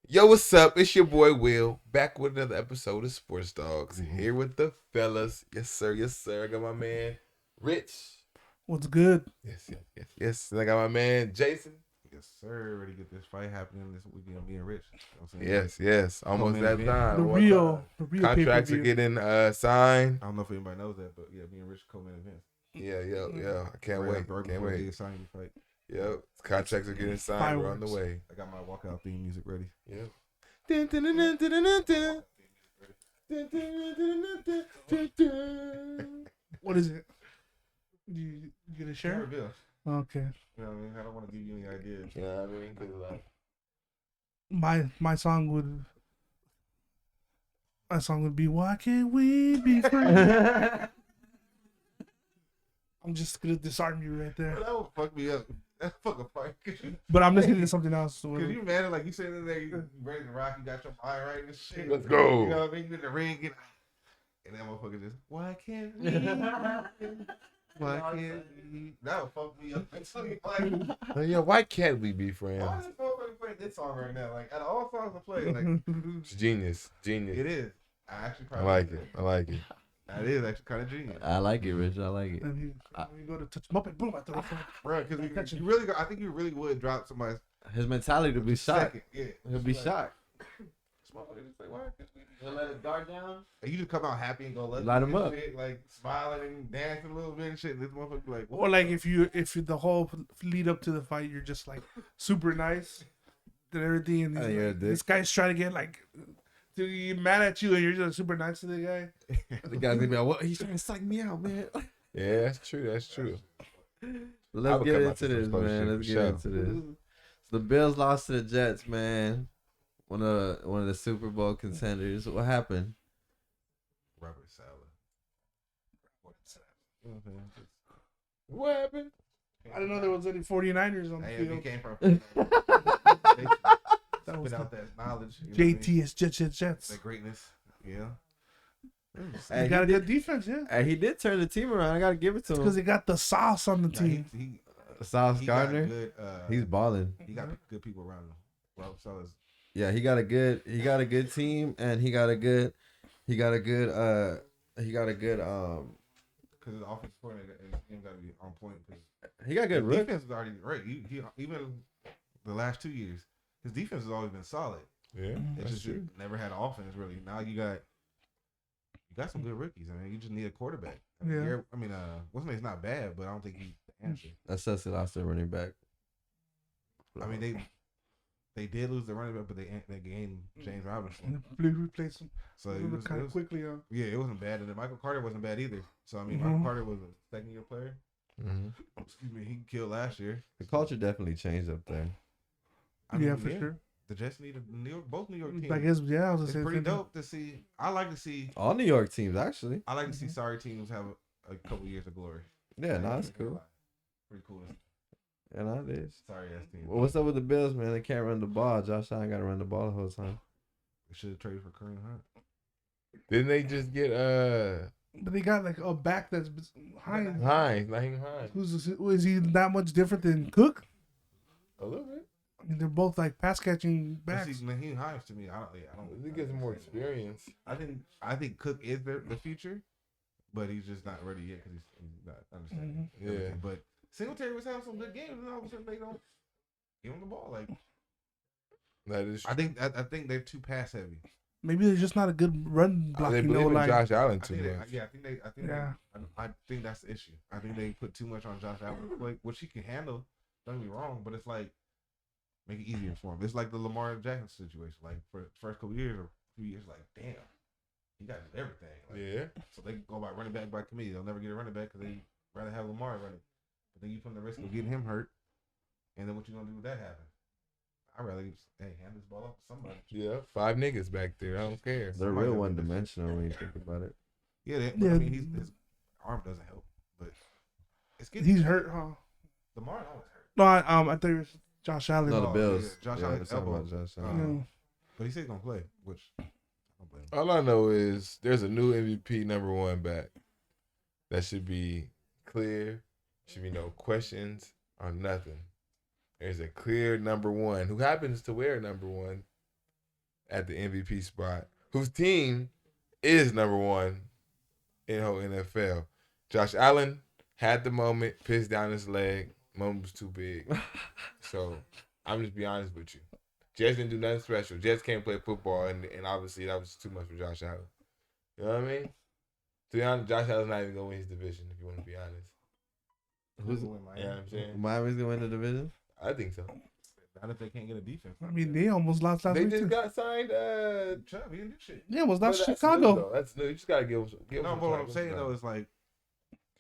Yo, what's up? It's your boy Will, back with another episode of Sports Dogs. Here with the fellas. Yes, sir. Yes, sir. I got my man Rich. What's good? Yes. And I got my man Jason. Yes, sir. Ready to get this fight happening this weekend. Being rich. You know what I'm saying? Yes. Almost that event. time. The What real time? pay Contracts per are view. getting signed. I don't know if anybody knows that, but yeah, being rich co-main event. Yeah. I can't wait. Can't wait. Signing fight. Yep. Contracts are getting signed. We're on the way. I got my walkout theme music ready. Yep. What is it? You gonna share? Reveal. Okay. You know what I mean? I don't want to give you any ideas. You know what I mean? 'Cause, like, My song would be "Why Can't We Be Friends?" I'm just gonna disarm you right there. That would fuck me up. That's fucking funny. But I'm listening to something else. Cause you mad like you sitting there, you ready to rock, you got your mind right and shit. Let's go. You know what I mean? You in the ring, and that motherfucker just, why can't we? Why can't we? That would fuck me up. Like, yeah, why can't we be friends? why is this motherfucker playing this song right now? Like, out of all songs I play, like, It's genius. it is. I actually I probably like it. That is actually kind of genius. I like it, Rich. I like it. And you go to touch him up and boom, I throw it. Bro, because you really, I think you really would drop somebody's His mentality to be shocked. second. Yeah. He'll be Like, shocked. this motherfucker just like, why can't we? He'll let his guard down. And you just come out happy and go, let's Light do 'em this up. shit, like smiling and dancing a little bit and shit. This motherfucker be like, what? Or like if you the whole lead up to the fight, you're just like super nice and everything, and Oh, you're a dick. this guy's trying to get like to get mad at you, and you're just super nice to the guy. The guy's gonna be like, "What? He's trying to psych me out, man." Yeah, that's true. I Let's would get come into after this, some close man. shit, Let's for get sure. into this. So the Bills lost to the Jets, man. One of the Super Bowl contenders. What happened? Robert Saleh. You know what I'm saying? What happened? I didn't know there was any 49ers on the Hey, if he field. came from That was without that knowledge. You know what I mean? JT is Jets. That greatness. Yeah. They got a good defense, yeah. Hey, he did turn the team around. I gotta give it to Because him. they got the sauce on the Nah, team. Sauce he got Gardner. good, He's balling. he got good people around him. Robert Saleh's Yeah, he got a good team, and he got a good because his offensive coordinator and him got to be on point. he got good His rookie. defense is already right. He even the last 2 years, his defense has always been solid. Yeah, It's that's just true. never had an offense really. Now you got some good rookies. I mean, you just need a quarterback. I mean, Yeah. what's his name's not bad, but I don't think he's the answer. That's us. They lost their running back. I mean, they did lose the running back, but they gained James Robinson. And they replaced him So it was, kind of quickly. yeah, it wasn't bad. And then Michael Carter wasn't bad either. So I mean, Mhm. Michael Carter was a second-year player. Mm-hmm. Excuse me, he killed last year. The culture definitely changed up there. I Yeah, mean, for sure. The Jets needed both New York teams. I guess, yeah, I was It's gonna say pretty the same dope to see. I like to see. All New York teams, actually. I like to see sorry teams have a couple years of glory. Yeah, no, that's cool. Pretty cool. Yeah, no, it is. Sorry ass team. Well, what's up with the Bills, man? They can't run the ball. Josh Allen got to run the ball the whole time. We should have traded for Kareem Hunt. Didn't they just get thing. But they got like a back that's Hines. Naheem Hines? Is he that much different than Cook? A little bit. I mean, they're both like pass catching But backs. see, Naheem Hines to me, I don't. He gets more experience. I think Cook is the future, but he's just not ready yet because he's not understanding. Mhm. everything. Yeah. But Singletary was having some good games, and all of a sudden they don't give him the ball. Like That is. I think they're too pass heavy. Maybe they're just not a good run block. They You know, believe in like Josh Allen I too think much. I think that's the issue. I think they put too much on Josh Allen, like, which he can handle. Don't get me wrong, but it's like make it easier for him. It's like the Lamar Jackson situation. Like for the first couple years or few years, like damn, he got everything. Like, Yeah. So they go by running back by committee. They'll never get a running back because they rather have Lamar running. But then you put the risk of getting him hurt, and then what you gonna do with that happen? I'd rather just, hand this ball off to somebody. Yeah. 5 niggas back there. I don't care. They're Somebody real will one do this. dimensional when you think about it. Yeah, I Yeah. mean his arm doesn't help, but it's getting he's hurt, huh? Lamar always hurt. No, I thought it was Josh Allen. No, the Oh, Bills. yeah, Josh Yeah, Allen's we're talking about elbow. Josh Allen. Yeah. But he said he's gonna play, which I don't blame him. All I know is there's a new MVP #1 back. That should be clear. Should be no questions or nothing. There's a clear #1 who happens to wear #1 at the MVP spot, whose team is number one in the whole NFL. Josh Allen had the moment, pissed down his leg. Moment was too big. So I'm just be honest with you. Jets didn't do nothing special. Jets can't play football, and obviously that was too much for Josh Allen. You know what I mean? To be honest, Josh Allen's not even gonna win his division. If you want to be honest, Who's going to win you know Miami? what I'm saying? Miami's gonna win the division. I think so. Not if they can't get a defense. I mean, they almost lost last They week just too. got signed. Chubb, he didn't do shit. Yeah, almost But lost that's Chicago. new, though. That's new. You just gotta give him No, some but what time. I'm saying though is like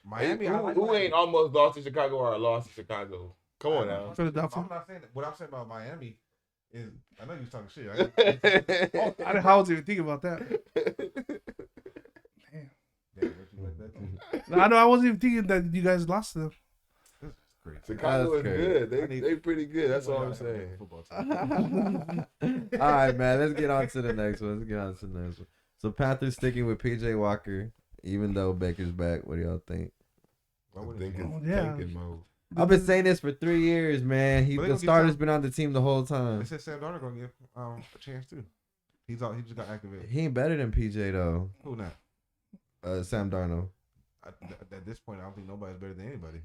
Miami, Miami. I like who Miami. ain't almost lost to Chicago or lost to Chicago? Come on now. Philadelphia. I'm not saying that. What I'm saying about Miami is I know you was talking shit. I was even thinking about that. Damn. Yeah, what you like that too? I know I wasn't even thinking that you guys lost to them. This is crazy. Chicago is That's good. crazy. They pretty good. That's all Well, I'm y'all have a saying. football team. All right, man. Let's get on to the next one. So Panthers sticking with PJ Walker, even though Baker's back. What do y'all think? Why I wouldn't think you? it's Yeah. tanking mode. I've been saying this for 3 years, man. But they The gonna get starter's some- been on the team the whole They time. said Sam Darnold gonna give a chance too. He just got activated. He ain't better than PJ though. Who not? Sam Darnold. At this point, I don't think nobody's better than anybody.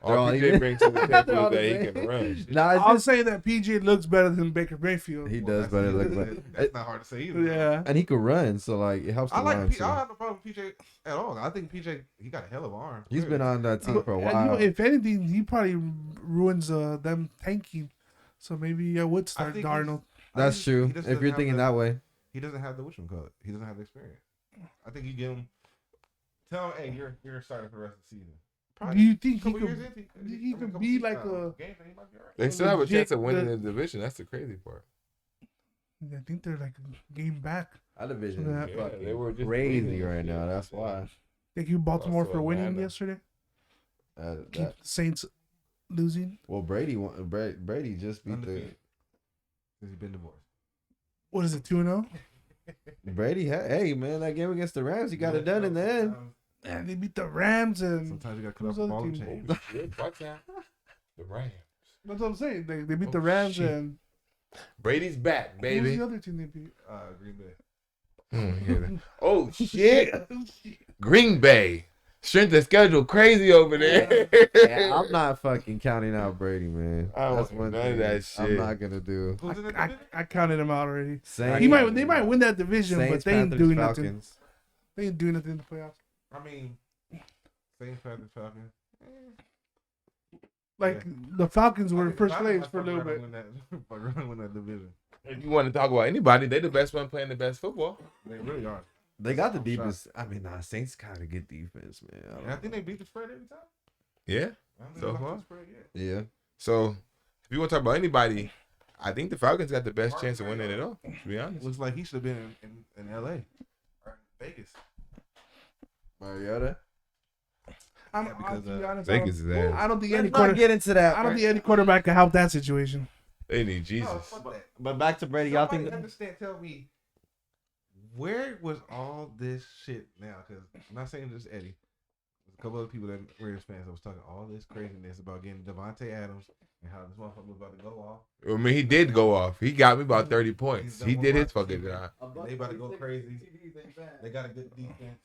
They're all All PJ even. brings to the They're table all is that the he same. can run. Nah, it's I'll just, say that PJ looks better than Baker Mayfield. he Well, does better that's- look better. That's not hard to say either. Yeah. And he could run, so like it helps the I like. line too. I don't have no problem with PJ at all. I think PJ he got a hell of an arm. He's been on that team for a And, while. if anything, he probably ruins them tanking. So maybe I would start think Darnold. That's he true. just If doesn't you're have thinking the- that way, He doesn't have the whatchamacallit. He doesn't have the experience. I think you give him. Tell him, hey, you're starting for the rest of the season. Do you think he Couple could? years into, he could be like a- game, he might be all right. They still have a Legit chance of winning good- the division. That's the crazy part. I think they're like a game back. our division Yeah. is Yeah, fucking they were just crazy winning right shit. now. That's why. Thank you, Baltimore, Also for winning Atlanta. yesterday. Keep That- the Saints losing. well, Brady just beat the Undefeated. Because he's been divorced. What is it, 2-0? Brady. Hey man, that game against the Rams, he got it done in the end. And they beat the Rams, and Sometimes you got to cut Who's off the the ball other and team? change. Shit, watch out. The Rams. that's what I'm saying. They beat Oh, the Rams, shit. and Brady's back, who's baby. the other team they beat? Green Bay. Oh shit. Green Bay. Strength of schedule crazy over there. Yeah, I'm not fucking counting out Brady, man. I don't That's want one none of thing that shit. I'm not gonna do. Who's in the I, division? I counted them out already. Saints, They might win that division, Saints, but they ain't Panthers, doing nothing. Falcons. They ain't doing nothing in the playoffs. I mean, Saints, Panthers, Falcons. Like Yeah. the Falcons were I in think first Falcons place might for a fuck little around bit. and win that division. If you want to talk about anybody, they the best one playing the best football. They really are. They got the I'm deepest. I mean, Saints kind of good defense, man. And I think they beat the spread every time. Yeah. I don't think So they lost far? the spread yet. Yeah. So if you want to talk about anybody, I think the Falcons got the best chance of winning it all. To be honest. Looks like he should have been in L.A. or Vegas. Mariota. because, To be honest, Vegas is ass. I don't think Let's any not get into that. I don't think any quarterback can help that situation. They need Oh, Jesus. fuck that. But back to Brady, y'all Somebody think? understand? Tell me, where was all this shit now? Because I'm not saying just Eddie. There's a couple other people that Raiders fans that was talking all this craziness about getting Devontae Adams and how this motherfucker was about to go off. I mean, he did go off. He got me about 30 points. He's He done did one his watch fucking TV. job. They about to go crazy. They got a good defense.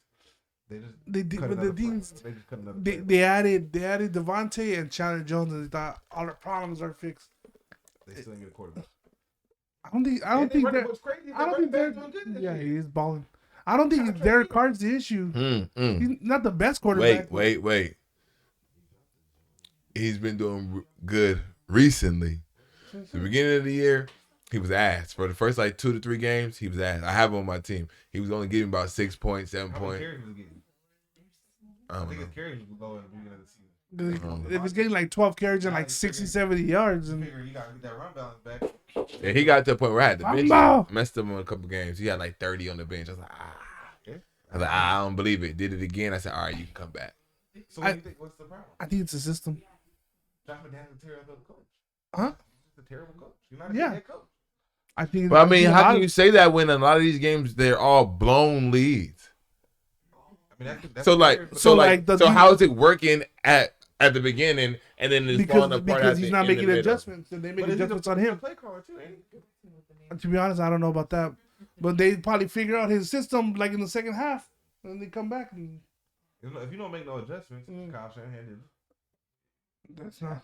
They just They did, cut but the another player. teams They just cut another they, player. they added Devontae and Chandler Jones, and they thought all the problems are fixed. They still ain't get a quarterback. I don't think And they running that. was crazy. I don't think they're they're. doing good this Yeah, year. he is balling. I don't think Derek Carr's the issue. He's not the best quarterback. Wait. He's been doing good recently. The beginning of the year, he was ass. For the first like 2 to 3 games, he was ass. I have him on my team. He was only getting about 6 points, 7 How many points. carries was he getting? I I don't think know. his carries was low at the beginning of the season. If it's getting like 12 carries and like 60, 70 yards, You and figure you gotta get that run balance back. Yeah, he got to the point where I had to bench Bamba. him. Messed him on a couple games. He had like 30 on the bench. I was like, Yeah. I don't believe it. Did it again. I said, all right, you can come back. So what do you think? What's the problem? I think it's a system. Josh McDaniels is a terrible coach. Huh? He's a terrible coach. You're not a Yeah. good head coach. I think. But I mean, think a how lot can of- you say that when in a lot of these games they're all blown leads? I mean, that's So like, fair, but- so like the- how is it working at the beginning and then it's falling apart because at he's the, not in the making middle? adjustments, and they make but is he adjustments on he's a him. play caller too, ain't he? To be honest, I don't know about that. But they probably figure out his system like in the second half, and they come back and If you don't make no adjustments, Kyle Shanahan did. that's not.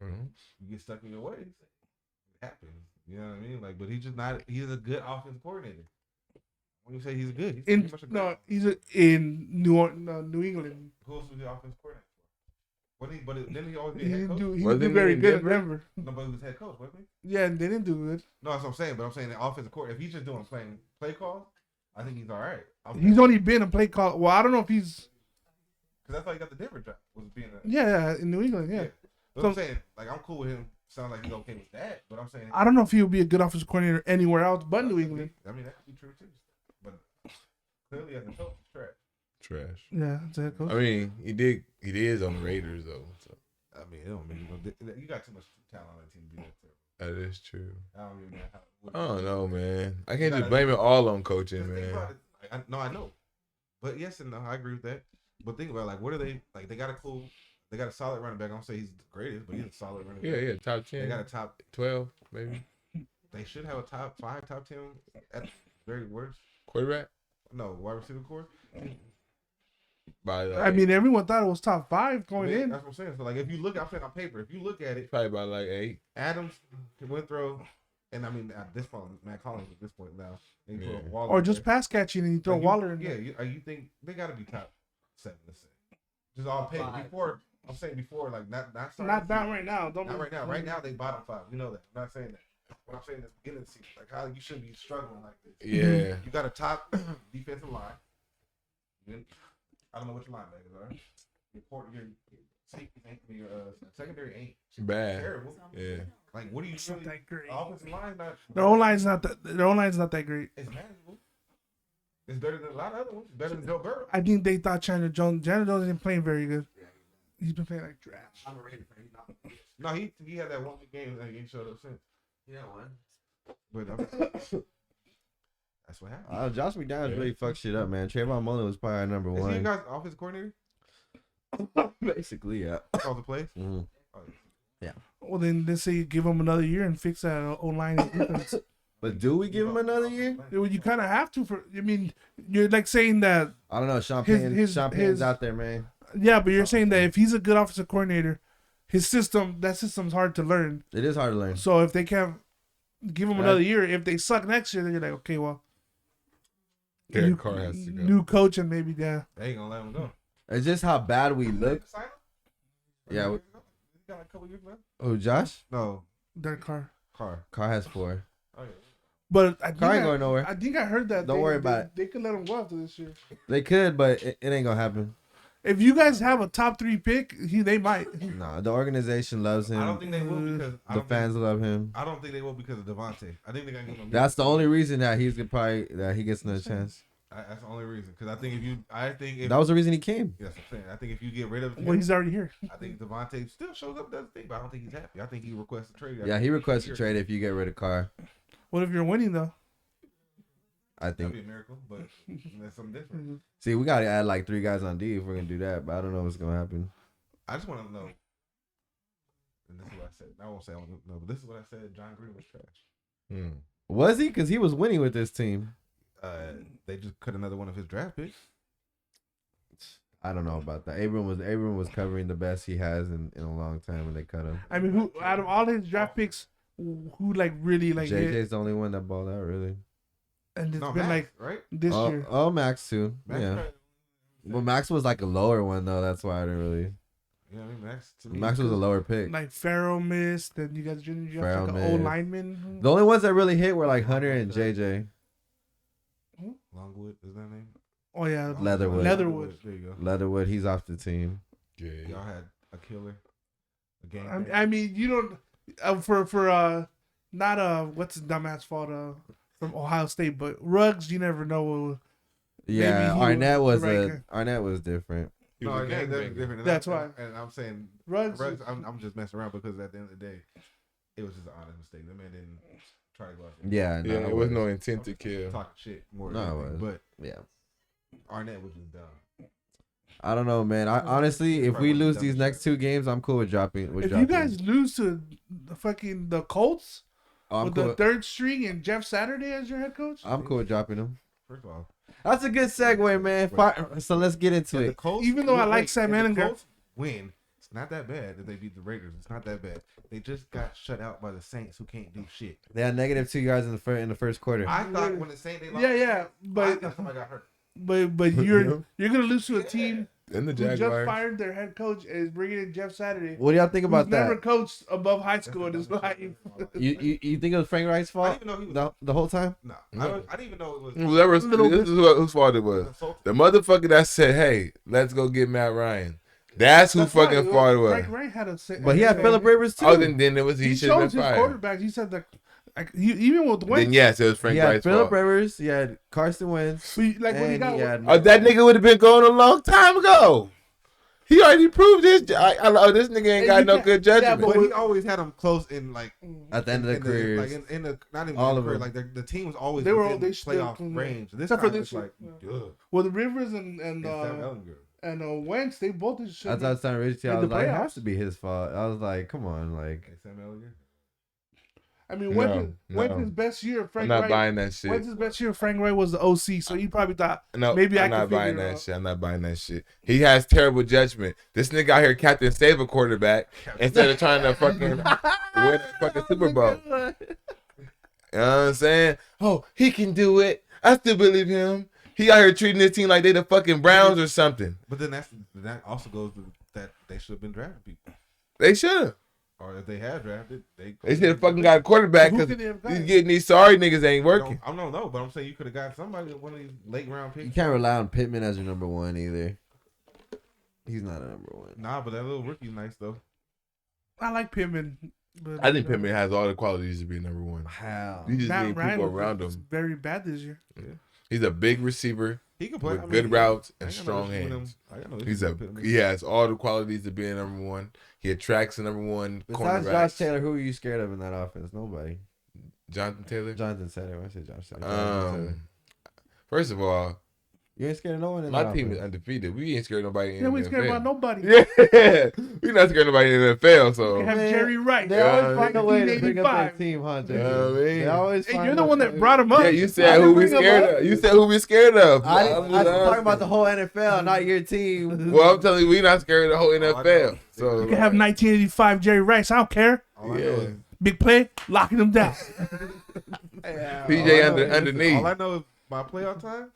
You get stuck in your ways. It happens. You know what I mean? Like, but he's just not. He's a good offensive coordinator. When you say he's good, he's pretty much a great. In New England. Who else was the offensive coordinator? Didn't he always be a head coach? He didn't do very good at Denver. Nobody was head coach, wasn't he? Yeah, they didn't do good. No, that's what I'm saying. But I'm saying the offensive coordinator. If he's just doing play calls, I think he's all right. He's only been a play call. Well, I don't know if he's. Because that's how he got the Denver job. Was being a. Yeah, in New England. Yeah. But I'm saying, like, I'm cool with him. Sounds like he's okay with that. But I'm saying. I don't know if he would be a good offensive coordinator anywhere else but New England. I mean, that could be true too. But clearly, as a coach, he's Trash. Yeah, that's a coach. I mean, he is on the Raiders though. So. I mean, it don't mean you got too much talent on that team to be that terrible. That is true. I don't even know how. I don't know, man. I can't just blame it all on coaching, man. I know. But yes and no, I agree with that. But think about it, like, what are they like? They got a solid running back. I don't say he's the greatest, but he's a solid running back. Yeah, top 10. They got a top 12, maybe. They should have a top 5, top 10 at the very worst. Quarterback. No, wide receiver core. By I mean, everyone thought it was top 5 going in. That's what I'm saying. So, like, if you look, I'm saying on paper, if you look at it, probably by like 8. Adams, Withrow, and I mean at this point, Matt Collins at this point now, and you put Waller Or just there. pass catching and you throw Waller in there. Yeah, you think they got to be top 7? Let's say, just on paper. Before I'm saying before, like not right now. Not right now. Right now they bottom 5. We know that. I'm not saying that. What I'm saying is beginning of the season, like how you shouldn't be struggling like this. Yeah. You got a top defensive line. I don't know what your linebackers are. Your safety ain't, your secondary ain't bad. Terrible. Yeah. Like, what do you Not that great. Offensive line not. Their own line's not that great. It's manageable. It's better than a lot of other ones. Better than Joe Burrow. I think they thought Chandler Jones isn't playing very good. He's been playing like trash. I'm ready for him. No, he had that one good game and he ain't showed up since. Yeah, one. But that's what happened. Josh McDaniels really fucked shit up, man. Trayvon Mullen was probably our number Is he you one. guys offensive coordinator? Basically, yeah. All the plays? Mm-hmm. Well, then they say give him another year and fix that O-line and defense. But do we give him another year? Well, you kind of have to. You're like saying that. I don't know. Sean His Payne's out there, man. Yeah, but you're saying that if he's a good offensive coordinator, that system's hard to learn. It is hard to learn. So if they can't give him another year, if they suck next year, then you're like, okay, well, Derek Carr has to go. New coach and maybe They ain't gonna let him go. It's just how bad we look. Yeah. He got like a couple years left. Oh, Josh? No, Derek Carr. Carr has 4. Oh yeah. But I think Carr ain't going nowhere. I think I heard that. Don't worry about it. They could let him go after this year. They could, but it ain't gonna happen. If you guys have a top 3 pick, they might. Nah, the organization loves him. I don't think they will because The fans love him. I don't think they will because of Devontae. I think they're gonna give him. That's the only reason that he gets another chance. That's the only reason because I think if That was the reason he came. yes, I'm saying I think if you get rid of him, Well, he's already here. I think Devontae still shows up does thing, but I don't think he's happy. I think he requests a trade. Yeah, he requests a trade if you get rid of Carr. What if you're winning though? I That'd think. be a miracle, but that's something different. See, we gotta add like 3 guys on D if we're gonna do that, but I don't know what's gonna happen. I just want to know, and this is what I said. I won't say I want to know, but this is what I said. John Green was trash. Was he? Because he was winning with this team. They just cut another one of his draft picks. I don't know about that. Abram was covering the best he has in a long time when they cut him. I mean, who out of all his draft picks, who like really like JJ's hit? the only one that balled out really. And it's No, been Max, like right? this year. Oh, Max too. Max Yeah. tried- Well, Max was like a lower one though. That's why I didn't really. You know what I mean? Max. To me, Max was a lower pick. Like Farrell missed, then you guys didn't you have Farrell like an old missed. lineman. The only ones that really hit were like Hunter and JJ. Longwood is that name? Oh yeah, Leatherwood. There you go. Leatherwood, he's off the team. Yeah. Y'all had a killer, a game. I mean, you don't for not what's his dumbass fault from Ohio State, but Ruggs, you never know. Yeah, Maybe he Arnett was was the right guy. Arnett was different. He No, was a again, that's gangbanger. different. That's why. And I'm saying Ruggs. I'm just messing around because at the end of the day, it was just an honest mistake. The man didn't try to go out there. Yeah, no, Yeah, it it was wasn't. no intent to kill. Talking shit more. No, than it anything, was. But Yeah. Arnett was just dumb. I don't know, man. I honestly, if we lose these next 2 games, I'm cool with dropping. If you guys lose to the Colts, I'm with cool. the third string and Jeff Saturday as your head coach? I'm cool with dropping him. First of all, That's a good segue, man. So let's get into the it. Colts, Even though I like Sam if the Ehlinger. Colts win. It's not that bad if they beat the Raiders. It's not that bad. They just got shut out by the Saints, who can't do shit. They had -2 yards in the first quarter. I thought when the Saints they lost, Yeah, I but thought somebody got hurt. but you're gonna lose to a team And the who just Jaguars. fired their head coach and is bringing in Jeff Saturday. What do y'all think about Who's never that? coached above high school in his life. You think it was Frank Wright's I fault didn't even know he was. the whole time? No, No. I didn't even know it was. This is whose fault it was. The motherfucker that said, "Hey, let's go get Matt Ryan." That's who fucking fault it was. Frank Wright had a But he had Phillip Rivers too. Oh, then it was He he should have chose been his fired. quarterbacks. He said that, like, even with Wentz, Then yes, it was Frank He had Wright's Phillip fault. Rivers. He had Carson Wentz. like when he And got he had Oh, that nigga would have been going a long time ago. He already proved his. This nigga ain't got no good judgment. But he always had them close in like at the end of their careers. like in the not even All in of the career, them. like the team was always They were within they playoff still- range. This except for time this it's like year. ugh. well, the Rivers and And Sam Ehlinger. Wentz, they both did shit. As I was telling Richie, I in was the like, it playoffs. has to be his fault. I was like, come on, like. Hey, Sam Ehlinger. I mean, No. Wentz's best year, I'm Frank not Wright. buying that shit. Wentz's best year, Frank Wright was the OC, so he probably thought No, maybe I I'm can not figure buying it that out. shit. I'm not buying that shit. He has terrible judgment. This nigga out here Captain Save a quarterback instead of trying to fucking win a fucking Super Bowl. You know what I'm saying? Oh, he can do it. I still believe him. He out here treating this team like they the fucking Browns or something. But then that also goes to that they should have been drafting people, They should have. or if they had drafted, they They should have fucking got a quarterback Who because could they have he's gotten? getting these sorry niggas ain't working. I don't know, but I'm saying you could have got somebody one of these late round picks. You can't rely on Pittman as your number one either. He's not a number one. Nah, but that little rookie's nice though. I like Pittman. But, I think Pittman has all the qualities to be number one. How? You just Matt need Ryan people was around was him. very bad this year. He's a big receiver He can play with good routes and strong hands. hands. He's He has all the qualities to be a number one. He attracts the number one Besides cornerback. Josh Taylor, who are you scared of in that offense? Nobody. Jonathan Taylor. Jonathan Taylor. I said Josh Taylor. Jonathan Taylor. First of all, You ain't scared of no one in my that team is offense. undefeated. We ain't scared of nobody in Yeah, the we ain't scared NFL. about nobody. Yeah, we not scared of nobody in the NFL. So We have Man, Jerry Wright. They Yeah, always find a way to bring up 1985. their team, huh? Yeah, I mean. They always Hey, find you're the a- one that brought him up. yeah, you I said didn't who we bring him scared up. of. You said who we scared of. I I'm was just talking about asking. the whole NFL, not your team. Well, I'm telling you, we not scared of the whole I know. NFL. So You can have 1985 Jerry Rice. I don't care. All I know Yeah. is Big play, locking him down. PJ all I know is- underneath. All I know is by playoff time,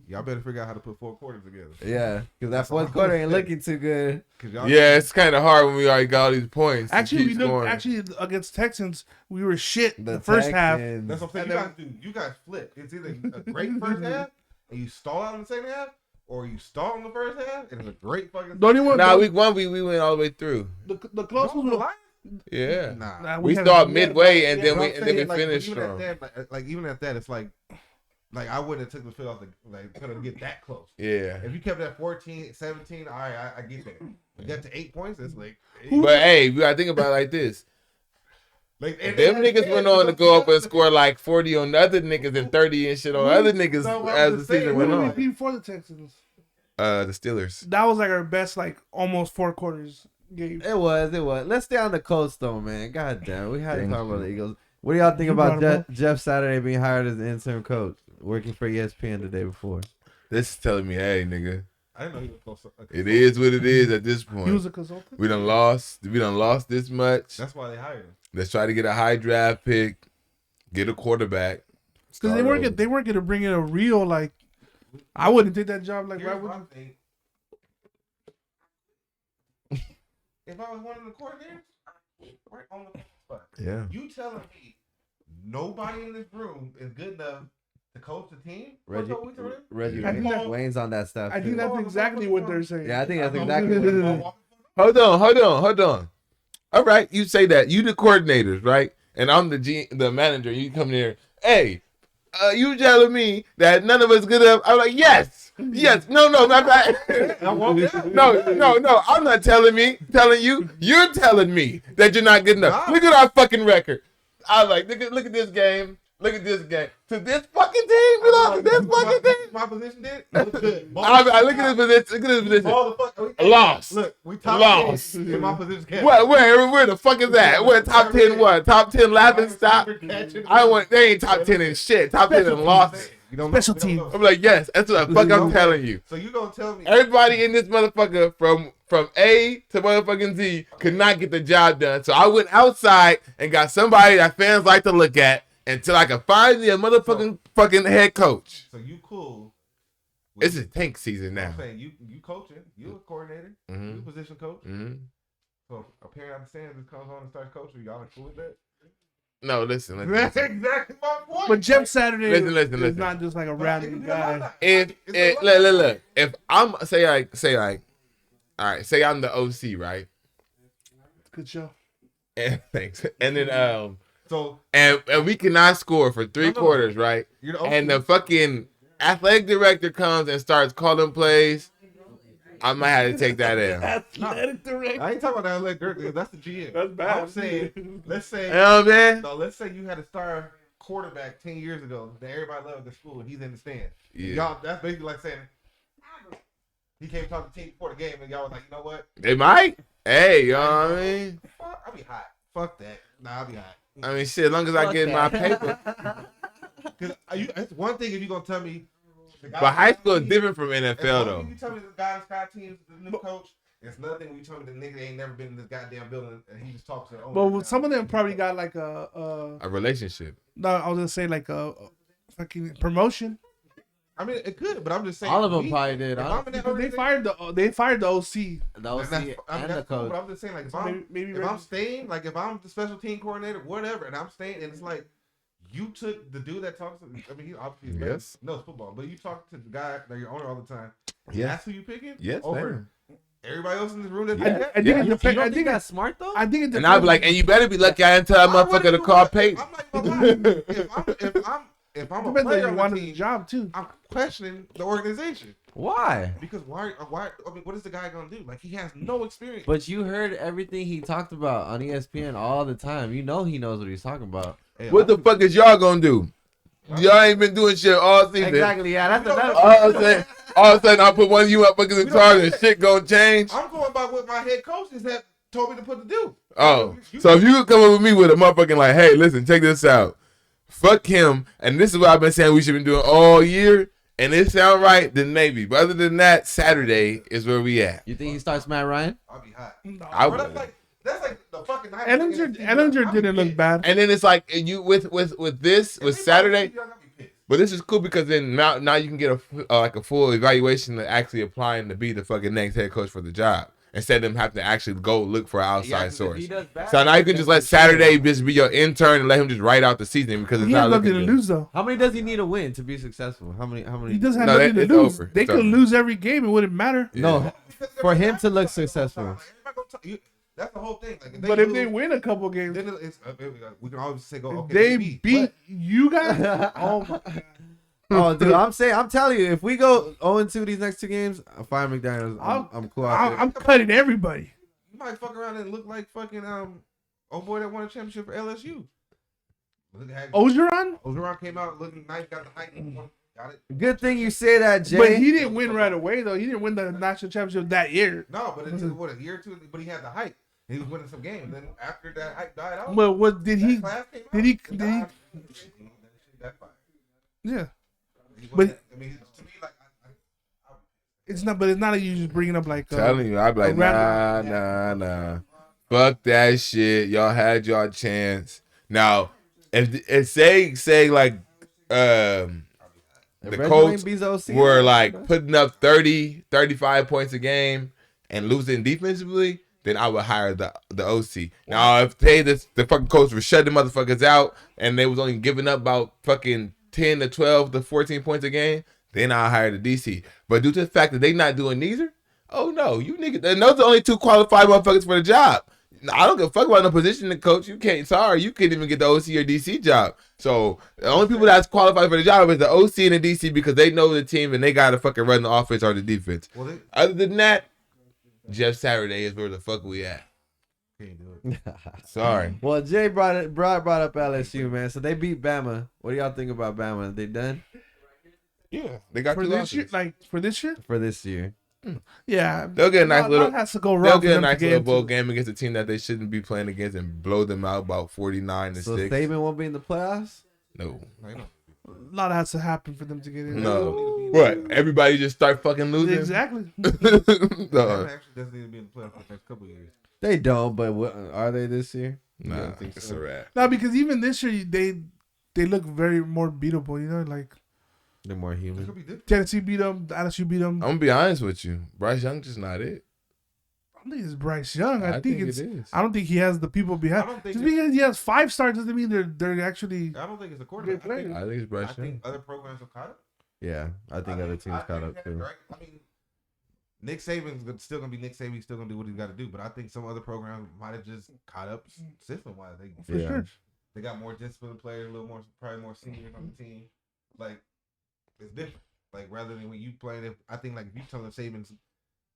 y'all better figure out how to put 4 quarters together. Yeah, because that fourth quarter ain't looking too good. 'Cause y'all Yeah, it's kind of hard when we already got all these points. to Actually, keep we looked. scoring. Actually, against Texans, we were shit The the first half. Texans- That's what I'm saying. And You guys flip. It's either a great first half and you stall out in the second half, or you stall in the first half and it's a great fucking. The only one, Nah, week one we went all the way through. the Don't closest the was Lions? Yeah, Nah. we had- start we had- midway and yeah, then But we I'm and then we saying, like, finished even strong. at that, like even at that, it's like I wouldn't have took the field off. Couldn't get that close. Yeah, If you kept that 14, 17, all right, I get that. You got to 8 points. It's like, but hey, we gotta think about it like this. like If them niggas went on to go up and score like 40 on other niggas and 30 and shit on other niggas No, I'm as the just saying, season Who went did we on. beat for the Texans? The Steelers. That was like our best, like almost 4 quarters game. It was. Let's stay on the Colts though, man. God damn, we had to Thank talk about you. the Eagles. What do y'all think You about brought 'em up. Jeff Saturday being hired as the interim coach, working for ESPN the day before? This is telling me, hey nigga, I didn't know he was close. it is what it is at this He was point. a consultant. We done lost this much. That's why they hired him. Let's try to get a high draft pick, get a quarterback. Because start over. they weren't gonna bring in a real like. I wouldn't take that job. Like, why Here's would my you? thing. If I was one of the coordinators, right on the spot. Yeah. You telling me nobody in this room is good enough to coach the team? Reggie, What's up with you? Reggie I think that- Wayne's on that staff. I think too. that's exactly what they're saying. Yeah, I think that's I know exactly who what. it is. Hold on. All right, you say that. You the coordinators, right? And I'm the manager. You come there. Hey, you telling me that none of us good enough? I'm like, yes. No, matter of fact- no. I'm not telling you. You're telling me that you're not good enough. Nah. Look at our fucking record. I was like, look at this game. Look at this game. To this fucking team, we lost to this fucking team. My position did. Look good. I look at this position. Look at this position. All the fuck. Lost. Look, we top Lost. 10 in my position. Kept. Where the fuck is that? Where top 10 what? Top 10 laughing stock? I want they ain't top 10 in shit. Top 10 in lost. You don't Special know. team. I'm like, yes, that's what the fuck I'm telling you. So you gonna tell me? Everybody in this motherfucker from A to motherfucking Z could not get the job done. So I went outside and got somebody that fans like to look at until I could find me a motherfucking fucking head coach. So you cool? It's a tank season now. I'm saying you coaching. You a coordinator. Mhm. You a position coach. Mm-hmm. So a parent understands this comes on and starts coaching. Y'all are cool with that? No, listen. That's exactly my point. But Jeff Saturday Listen. is not just like a random guy. Look. If I'm say all right, say I'm the OC, right? Good show. And thanks. And then So and we cannot score for 3 No. quarters, right? you're the And the fucking athletic director comes and starts calling plays. I might have to take that in. Athletic director. I ain't talking about that athletic director. That's the GM. That's bad. I'm saying, let's say, You know what I'm saying? no, let's say you had a star quarterback 10 years ago that everybody loved at school, and he's in the stand. Yeah. Y'all, that's basically like saying he came talk to the team before the game, and y'all was like, you know what? They might. Hey, you know what I mean? Fuck, I'll be hot. Fuck that. Nah, I'll be hot. I mean, shit, as long as I get my paper. Because it's one thing if you're gonna tell me. But high school is different from NFL, though. If you tell me the guy that's got teams, the new coach, it's nothing when you tell me the nigga ain't never been in this goddamn building and he just talks to the owner. Well, some of them probably got like a A relationship. no, I was gonna say like a fucking promotion. I mean, it could, but I'm just saying. All of them me, probably did. if I'm in that Because they organization, fired the OC. That was that's, the I mean, and the that's cool, coach. but I'm just saying, like, if So I'm, maybe if I'm staying, like, if I'm the special team coordinator, whatever, and I'm staying, and it's like, you took the dude that talks to, I mean, he obviously Yes. knows football, but you talk to the guy, like, your owner all the time. Yes. That's who you picking? Yes, Over everybody else in this room. That's Yeah. I think Yeah. it You depends. don't I think think that's smart though? I think it And depends. I'd be like, and you better be lucky I didn't tell that motherfucker to call Peyton. I'm not even gonna lie. If I'm a depends on player you on the wanted the team, job too. I'm questioning the organization. Why? Because why? I mean, what is the guy gonna do? Like, he has no experience. But you heard everything he talked about on ESPN all the time. You know he knows what he's talking about. Hey, What the fuck is y'all gonna do? Y'all ain't been doing shit all season. Exactly. Yeah, that's another. All of a sudden, I put one of you motherfuckers in charge and shit gonna change. I'm going by what my head coaches have told me to put to do. Oh, so if you could come up with me with a motherfucking like, hey, listen, check this out. Fuck him, and this is what I've been saying we should be doing all year, and it sound right, then maybe. But other than that, Saturday is where we at. You think he starts Matt Ryan? I'll be hot. I Bro, would. that's like the fucking night. Ellinger didn't look bad. And then it's like and you with Saturday. But this is cool because then now you can get a full evaluation of actually applying to be the fucking next head coach for the job instead of them having to actually go look for an outside source. So now you can just let Saturday just be your intern and let him just write out the season because it's He not has nothing looking to good. lose though. How many does he need to win to be successful? How many? He doesn't have No, nothing to it's lose. over. They It's could over. lose every game. It wouldn't matter. No, for him to look successful. That's the whole thing. Like, But if they win a couple games, then it's, we can always say, go, if okay, they maybe. beat you guys. Oh my god. Oh, dude, I'm telling you, if we go 0-2 these next 2 games, I'm fine McDaniels. I'm cool out there. I'm cutting everybody. You might fuck around and look like fucking old boy that won a championship for LSU. Ogeron? Ogeron came out looking nice, got the height, got it. Good thing you say that, Jay. But he didn't win right away though. He didn't win the national championship that year. No, but it took a year or two. But he had the height. He was winning some games. Then after that hype died out, But what did he? that class came Did out, he? died. That fire. Yeah. He But- wasn't- I mean, to me, like, It's not. But it's not like you just bringing up like. Telling you, I'd be like, nah. Fuck that shit. Y'all had y'all chance. Now, if say like the Red Colts Wing Bees OC, were like putting up 30, 35 points a game and losing defensively, then I would hire the OC. Now, if the fucking Colts were shutting motherfuckers out and they was only giving up about fucking 10 to 12 to 14 points a game, then I'll hire the DC. But due to the fact that they not doing neither, oh no, you niggas, and those are the only 2 qualified motherfuckers for the job. I don't give a fuck about no position to coach. You can't even get the OC or DC job. So the only people that's qualified for the job is the OC and the DC because they know the team and they gotta fucking run the offense or the defense. Other than that, Jeff Saturday is where the fuck we at. can't do it. Sorry. Well, Jay brought up LSU, man. So they beat Bama. What do y'all think about Bama? They done Yeah, they got For two this losses. year, like for this year, for this year? yeah, They'll get a nice lot little. has to go They'll wrong. get a nice little bowl game against a team that they shouldn't be playing against and blow them out about 49 to So 6. Saban won't be in the playoffs. No. A lot has to happen for them to get in. No. What? Everybody just start fucking losing? Exactly. No. Bama actually doesn't need to be in the playoffs for the next couple of years. They don't, but what, are they this year? Nah, don't think it's so? a wrap. No, because even this year they look very more beatable. You know, like They're more It could human. be different. Tennessee beat them, LSU beat them. I'm gonna be honest with you. Bryce Young just not it. I don't think it's Bryce Young. I think it's. it is. I don't think he has the people I behind. don't think Just because he has 5 stars doesn't mean they're actually. I don't think it's a quarterback. Good player. I think it's I Bryce Young. think other programs have caught up. Yeah, I think other teams caught up too. I mean, Nick Saban's still gonna be Nick Saban. He's still gonna do what he's got to do. But I think some other programs might have just caught up system wise. For Yeah. sure. They got more disciplined players, a little more, probably more seniors on the team. Like, it's different. Like, rather than when you playing, I think, like, if you telling Saban's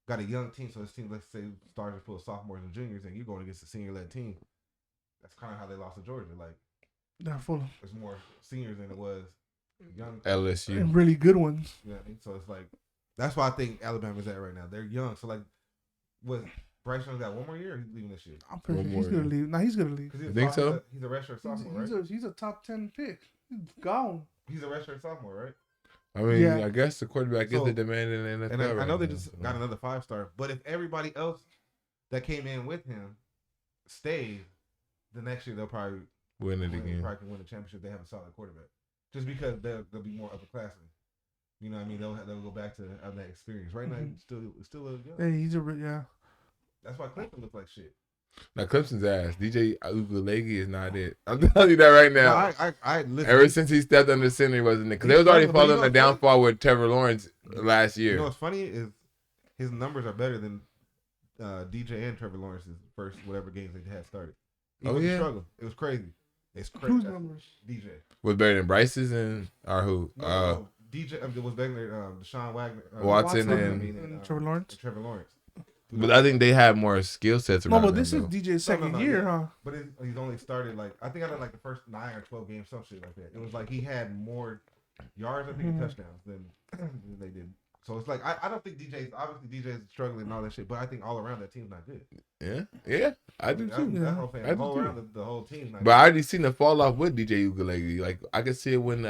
got a young team, so his team, let's say, started full of sophomores and juniors, and you're going against a senior-led team, that's kind of how they lost to Georgia. Like, They're full of there's more seniors than it was young. LSU. and really good ones. You know what I mean? So it's like, that's why I think Alabama's at right now. They're young. So, like, what, Bryce Young's got one more year or he's leaving this year? I'm pretty One sure he's more, gonna leave. No, he's gonna leave. Because You think so? He's a redshirt sophomore, right? He's a top 10 pick. He's gone. He's a redshirt sophomore, right? I mean, Yeah. I guess the quarterback is So- the demand in the NFL. And I right know they now, just so. got another 5-star. But if everybody else that came in with him stayed, the next year they'll probably Win it again. Probably can win the championship. They have a solid quarterback, just because they'll be more upperclassmen. You know what I mean? They'll go back to that experience. Right now, it's still a young. Hey, he's a yeah. That's why Clemson looks like shit. Now Clemson's ass. DJ Ugalegi is not it. I'm telling you that right now. No, I listen. Ever since he stepped under center, he wasn't it. Because they was already following the downfall with Trevor Lawrence last year. You know what's funny is his numbers are better than DJ and Trevor Lawrence's first whatever games they had started. He was struggling. It was crazy. It's crazy. Whose numbers? DJ. Was better than Bryce's and or who? No, DJ was better than Deshaun Wagner, Watson and Trevor Lawrence. Trevor Lawrence. But I think they have more skill sets No, around but them, this is though. DJ's second No, year, yeah. huh? But he's only started I think I did like the first 9 or 12 games, some shit like that. It was like he had more yards, I think, and touchdowns than they did. So it's like I don't think DJ's struggling and all that shit, but I think all around that team's not good. Yeah, I do too. That's what I'm saying. I do All too. around the whole team's not But I already seen the fall off with DJ Ugalegi. Like I could see it when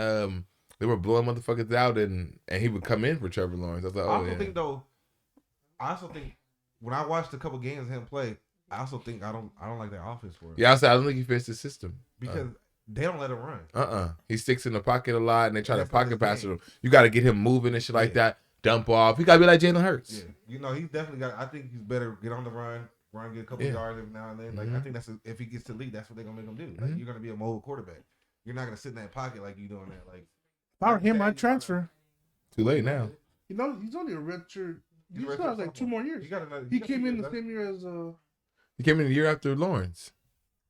they were blowing motherfuckers out and he would come in for Trevor Lawrence. I was like, I oh also yeah. think when I watched a couple games of him play, I also think I don't like their offense for him. Yeah, I don't think he fits the system. Because they don't let him run. He sticks in the pocket a lot and they try to That's not pocket his pass game. him. You got to get him moving and shit like that. Dump off. He got to be like Jalen Hurts. Yeah, you know, he's definitely got. I think he's better get on the run, get a couple yards every now and then. Like I think if he gets to lead, that's what they're gonna make him do. Like you're gonna be a mobile quarterback. You're not gonna sit in that pocket like you doing that. Like If I were him, I'd transfer. Too late now. You know, he's only a redshirt. He He's a still has redshirt like 2 more years. he got another. He came in the same year as He came in the year after Lawrence.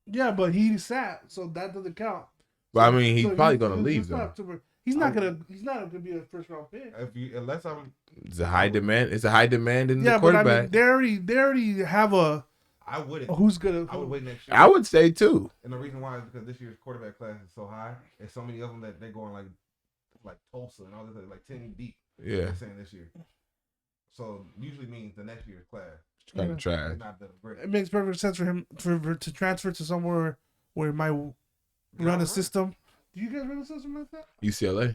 Yeah, but he sat, so that doesn't count. But I mean, he's So probably gonna leave still though. have to- He's not gonna be a first round pick. Unless I'm, It's a high demand. It's a high demand in the Yeah, but I quarterback. mean, they already have a I wouldn't. who's gonna. I would wait next year. I would say too. And the reason why is because this year's quarterback class is so high. There's so many of them that they're going like Tulsa and all this, like 10 deep. Yeah, They're saying this year. So usually means the next year's class. kind of It's trash. not that great. It makes perfect sense for him to transfer to somewhere where it might run a system. Do you guys run a system like that? UCLA.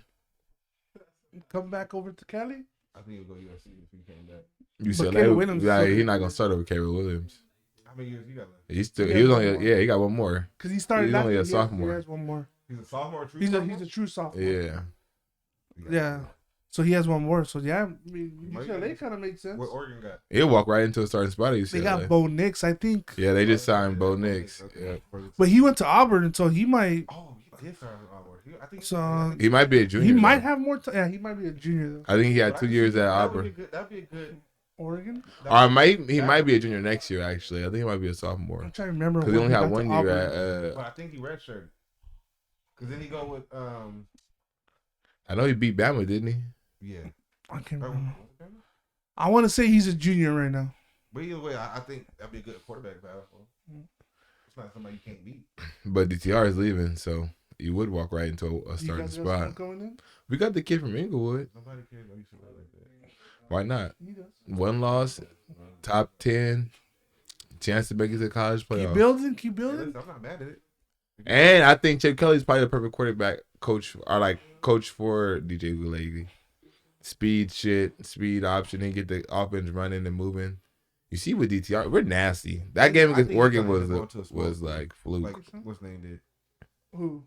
Come back over to Cali? I think he'll go USC if he came back. UCLA. Williams Yeah, is he's still- not gonna start over Caleb Williams. How many years you got left? He's still. Yeah, He was one only. more. Yeah, he got one more. Because he started He's last only a year. sophomore. He has one more. He's a sophomore. True He's sophomore? a true sophomore. Yeah. Yeah. So he has one more. So yeah, I mean, Might UCLA be. kind of makes sense. What Oregon got? He'll walk right into a starting spot at UCLA. They got Bo Nix, I think. Yeah, they just signed Bo Nix. Okay. Yeah. But he went to Auburn, and so he might. Oh, he did start with Auburn. I think So He might be a junior. he might though. have more. Yeah, he might be a junior though. I think he had But 2 I years see at that would Auburn. be good. That'd be a good. Oregon. Or he might be a junior next year. Actually, I think he might be a sophomore I'm trying to remember. because he when only had got to 1 year Auburn. at. But I think he redshirted. Because then he go with I know he beat Bama, didn't he? yeah. I can't Oh, remember. I want to say he's a junior right now. But either way, I think that'd be a good quarterback battle for him. It's not somebody you can't beat. But DTR is leaving, so you would walk right into a You starting guys got spot. someone going in? We got the kid from Inglewood. Nobody cares about you like that. Why not? He does. One loss, top 10, chance to make it to college playoffs. Keep building, keep Hey, building. listen, I'm not mad at it. And I think Chip Kelly's probably the perfect quarterback coach for DJ Ugalele. Speed option, and get the offense running and moving. You see with DTR, we're nasty. That game I against think Oregon he's gonna go to a small was school. like fluke. Like, what's his name did? Who?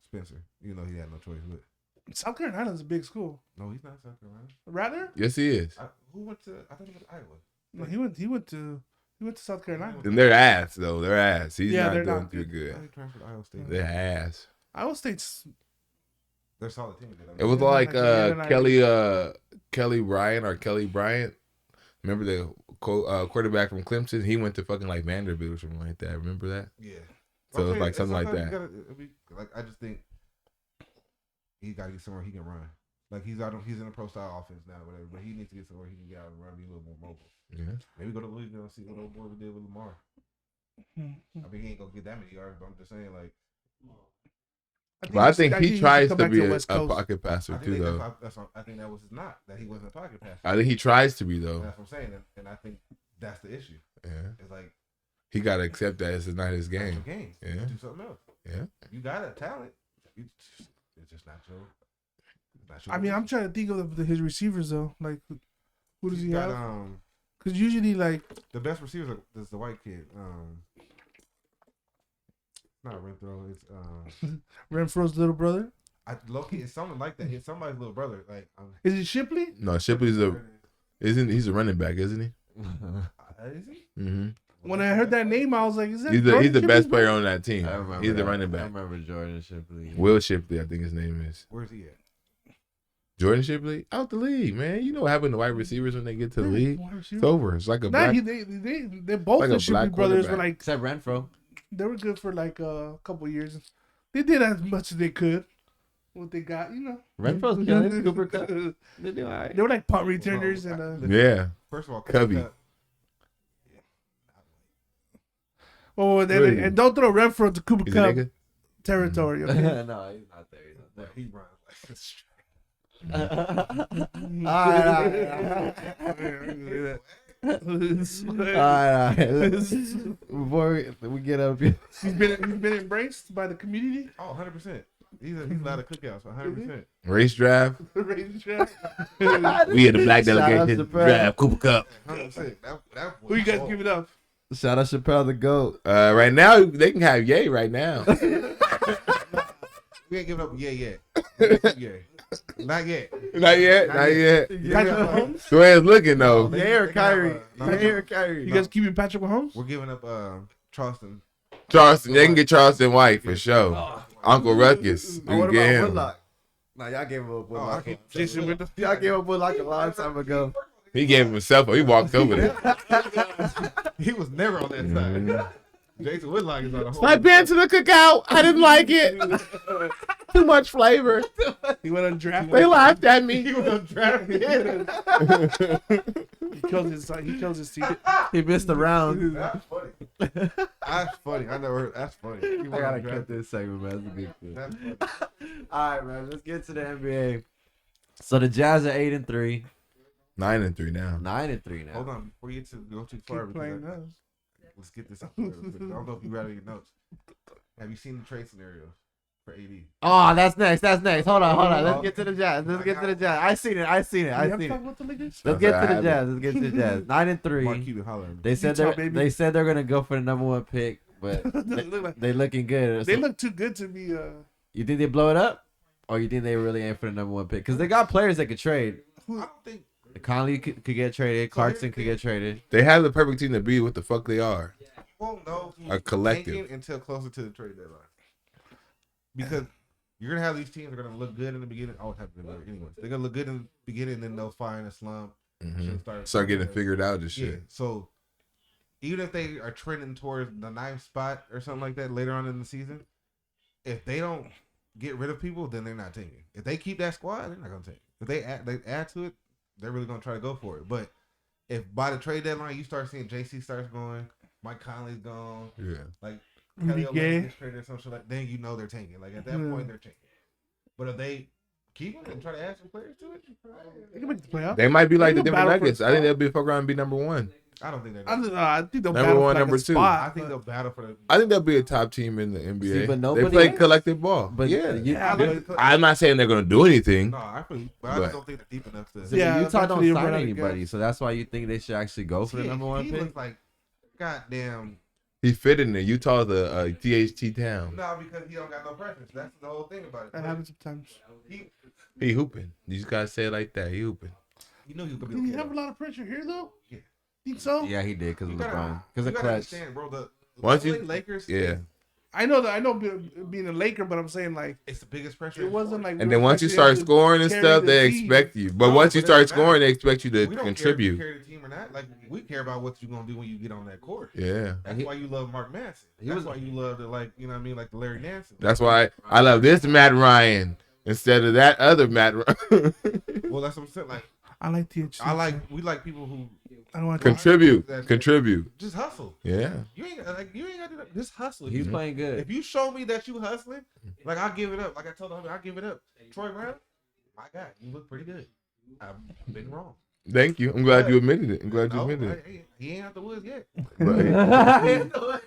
Spencer. You know he had no choice. But South Carolina's a big school. no, he's not South Carolina. Rattler? Yes, he is. Who went to? I think he went to Iowa. No, he went to South Carolina. And they're ass though. They're ass. He's Yeah, not they're doing not too good. He good. transferred to Iowa State. They're ass. Iowa State's. They're a solid team. It was Yeah, like like, Kelly Bryant. Remember the quarterback from Clemson? He went to fucking like Vanderbilt or something like that. Remember that? Yeah. So it's like something like sometimes that. you gotta, I just think he got to get somewhere he can run. Like he's in a pro style offense now, whatever. But he needs to get somewhere he can get out and run, be a little more mobile. Yeah. Maybe go to Louisville and see what old boy did with Lamar. I mean, he ain't gonna get that many yards, but I'm just saying, like. But I think he tries come to back be the a West Coast. pocket passer I too, think though. I think that was his not that he wasn't a pocket passer. I think he tries to be though. That's what I'm saying, and I think that's the issue. Yeah. It's like He got to accept that it's not his that's game. your game. Yeah. Do something else. Yeah. You got a talent. It's just not your. I mean, I'm trying to think of his receivers though. Like, who does he have? Because usually, like, The best receivers is the white kid. Not Renfro. It's Renfro's little brother. Loki. It's something like that. It's somebody's little brother. Like Is it Shipley? No, Shipley's he's a running back, isn't he? Is he? Mm-hmm. When I heard that name, I was like, "Is that?" He's the Jordan best Shipley? player on that team. I remember He's the that. running I back. remember Jordan Shipley. Will Shipley, I think his name is. Where's he at? Jordan Shipley out the league, man. You know what happened to wide receivers when they get to the league? Wide receiver. It's over. It's like a Nah, black. they both like the a Shipley black brothers were quarterback. like Except Renfro. they were good for like a couple years. They did as much as they could. What they got, you know. Renfro's killing Cooper Cup. They do all right. They were like punt returners and Yeah. First of all, Covey. Really? and don't throw Renfro to Cooper He's a Cup nigga. territory. Okay? No, he's not there. He's not there. He runs like this. Before we get up here. He's been embraced by the community. Oh, 100%. He's allowed to cookouts, 100%. Race draft. Racetrack. We had the black Shout out delegation to Brad. draft Cooper Cup. 100%. That Who you guys give it up? Shout out Chappelle the GOAT. Right now they can have Ye right now. We ain't giving up yet. Yeah. Not yet. Not yet. Not yet. Patrick Mahomes. The way it's looking though. They- Ye or they can have, Kyrie? no, Ye or Kyrie? You guys keeping Patrick Mahomes? We're giving up Charleston. Charleston, they can get Charleston White for sure. Uncle Ruckus, Oh, you what can get about him. Whitlock? Nah, y'all gave him up Whitlock. Jason Witten. Y'all gave up Whitlock a long time ago. He gave himself. He walked over there. He was never on that side. Jason Whitlock is on the whole. I've been to the cookout. I didn't like it. Too much flavor. He went undrafted. They laughed at me. He was undrafted. He kills his team. He missed the round. That's funny. That's funny. I never heard. That's funny. He was I gotta undrafted. cut this segment, man. That's a good thing. That's funny. All right, man. Let's get to the NBA. So the Jazz are 8-3, 9-3 now. 9-3 now. Hold on. Before you go too far, Keep playing because us. let's get this out there real quick. I don't know if you read your notes. Have you seen the trade scenarios for AD? Oh, that's next. Hold on. Let's get to the Jazz. I seen it. You have to talk about the Lakers? Let's get to the Jazz. 9-3. Mark Cuban hollering. They said Utah, baby. they said they're gonna go for the number one pick, but they looking good. They So, look too good to be. you think they blow it up, or you think they really aim for the number one pick? Because they got players that could trade. I don't think. Conley could get traded. Clarkson could get traded. They have the perfect team to be what the fuck they are. Won't know A collective. thinking until closer to the trade deadline. Because you're gonna have these teams that are gonna look good in the beginning. Always have to be anyways. They're gonna look good in the beginning, and then they'll find a slump. Start getting figured out and Yeah. shit. So even if they are trending towards the 9th spot or something like that later on in the season, if they don't get rid of people, then they're not taking. If they keep that squad, they're not gonna take. If they add to it, they're really gonna try to go for it. But if by the trade deadline you start seeing JC starts going, Mike Conley's gone, Yeah. like Rudy Kelly Gay. Olynyk gets traded or some shit like, then you know they're tanking. Like at that Yeah. point they're tanking. But if they keep him and try to add some players to it, They can make the playoffs. They might be like They the can Denver battle for Nuggets. a I think spot. they'll be fuck around and be number one. I don't think they're. I think they'll Number battle one, for like number a two. spot. I think they'll battle for the. I think they'll be a top team in the NBA. See, but they nobody- play collective ball. But yeah, you- I'm not saying they're gonna do anything. No, I just don't think they're deep enough to. So Yeah, Utah don't eventually sign run out of anybody, gas. so that's why you think they should actually go for the number one he pick. looks like, goddamn. He fit in there. Utah's a THT town. No, because he don't got no preference. That's the whole thing about it. That happens sometimes. He hooping. You just gotta say it like that. He hooping. You know you could be. Did he okay, have a though. lot of pressure here though? Yeah. Think so? Yeah, he did because You of gotta- LeBron. Because you of gotta clutch. understand, bro. The Once LA you- Lakers. Yeah. I know being a Laker, but I'm saying like It's the biggest pressure. it wasn't like. And then once you start scoring and carry stuff, the they team. expect you. But No, once you but it start doesn't matter. scoring, they expect you to we don't contribute. care if you carry the team or not. Like we care about what you're gonna do when you get on that court. Yeah. That's why you love Mark Manson. That's why you love the you know what I mean, like the Larry Nance. That's why I love this Matt Ryan instead of that other Matt Ryan. Well, that's what I'm saying. Like I like THC. we like people who I don't want to Contribute. just hustle. Yeah. You ain't gotta do that. Just hustle. He's playing good. If you show me that you hustling, like I'll give it up. Like I told him, I'll give it up. Troy Brown, my guy, you look pretty good. I've been wrong. Thank you. I'm glad you admitted it. I'm glad you No, admitted it. he ain't out the woods yet. But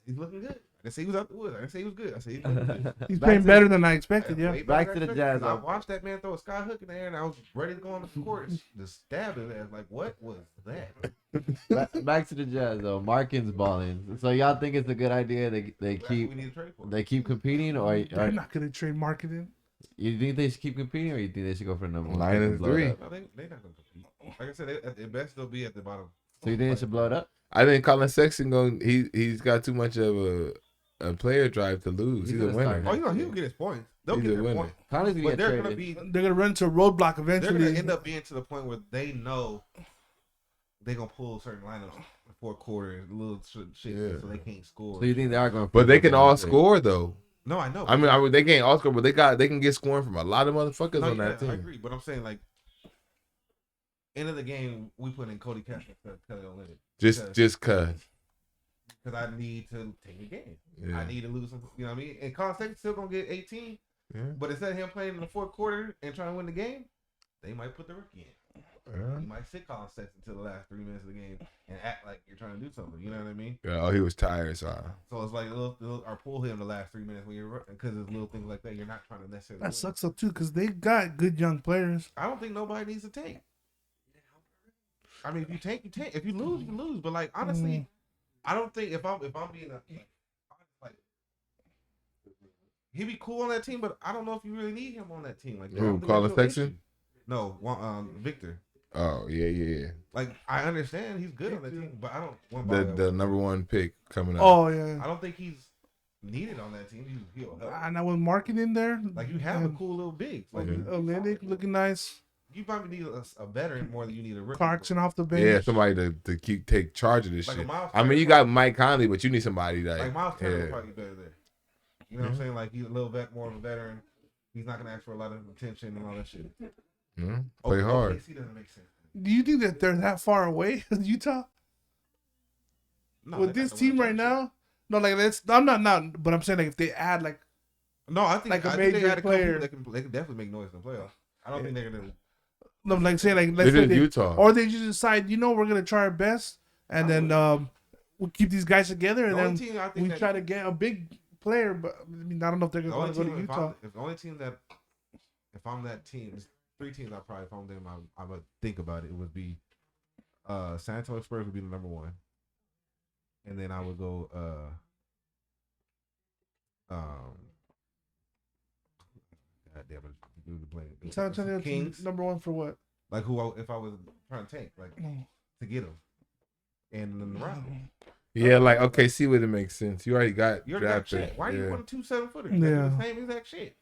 He's looking good. I didn't say he was out the woods. I didn't say he was good. I said he's looking good. He's Back playing to better than I expected. Yeah. Way Back better to the than Jazz, expected. I though. watched that man throw a sky hook in the air, and I was ready to go on the court and just stab his ass. Like, what was that? Back to the Jazz though. Markin's balling. So y'all think it's a good idea they That's keep what we need to trade for. they keep competing, or They're not gonna trade marketing. you think they should keep competing, or you think they should go for the number one? Line is Blow it 3. up? No, they're not gonna compete. Like I said, at best they'll be at the bottom. So you think they should blow it up? I think Colin Sexton he's got too much of a player drive to lose. He's a gonna winner. Oh, you know he'll get his points. They'll He's get a their winner. points. Conley's gonna But get they're traded. gonna be. They're gonna run into a roadblock They're eventually. gonna end up being to the point where they know they're gonna pull certain lineups in 4 quarters, little shit, Yeah. so they can't score. So you think they are going? But they can all score though. No, I know. I mean, they can't all score, but they can get scoring from a lot of motherfuckers No, on that I team. agree, but I'm saying like, end of the game, we put in Cody Kessler instead of Kelly Olynyk. Just cause. Because I need to take a game. Yeah. I need to lose some. You know what I mean? And Colin Sexton's still gonna get 18. Yeah. But instead of him playing in the 4th quarter and trying to win the game, they might put the rookie in. Yeah. You might sit Colin Sexton until the last 3 minutes of the game and act like you're trying to do something. You know what I mean? Yeah, oh, he was tired, so So it's like or pull him the last 3 minutes when you're because it's little things like that. You're not trying to necessarily. That win. sucks though too, because they got good young players. I don't think nobody needs to tank. I mean, if you tank, you tank. If you lose, you lose. But like honestly, I don't think if I'm being like he'd be cool on that team, but I don't know if you really need him on that team. Like that. I Who, don't think Colin that's your Sexton? issue. No, Victor. oh yeah. Like I understand he's good on that team, but I don't want The number 1 pick coming up. Oh yeah. I don't think he's needed on that team. He'll help. And I was marketing there. Like you have a cool little big. Like Olynyk looking nice. you probably need a veteran more than you need a rookie. Clarkson off the bench. Yeah, somebody to take charge of this Like a shit. Miles I mean, you got Mike Conley, but you need somebody Like Miles Turner yeah. would probably be better there. You know what I'm saying? Like he's a little bit more of a veteran. He's not gonna ask for a lot of attention and all that shit. Play hard. OKC doesn't make sense. Do you think that they're that far away, Utah? No, With they this got to win team a right championship. now? No, like that's I'm not, but I'm saying like if they add like No, I think like a I think they major had a couple player. that they can definitely make noise in the playoffs. I don't think they're gonna. no, like say like let's This say is they, Utah. or they just decide we're gonna try our best and then we'll keep these guys together and The only then team I think we that- try to get a big player. But I mean I don't know if they're The gonna only want to go team, to Utah. if the only team that, if I'm that team, there's 3 teams I probably, if I'm them, I would think about it. It would be, San Antonio Spurs would be the number 1, and then I would go, God damn it, do the play. San Antonio Kings, number 1 for what? like if I was trying to tank, like to get them, and in the round. Yeah, like OKC would it make sense. You already got You already got drafted. shit. Why do you yeah. want a 2 7-footer? Yeah. The same exact shit.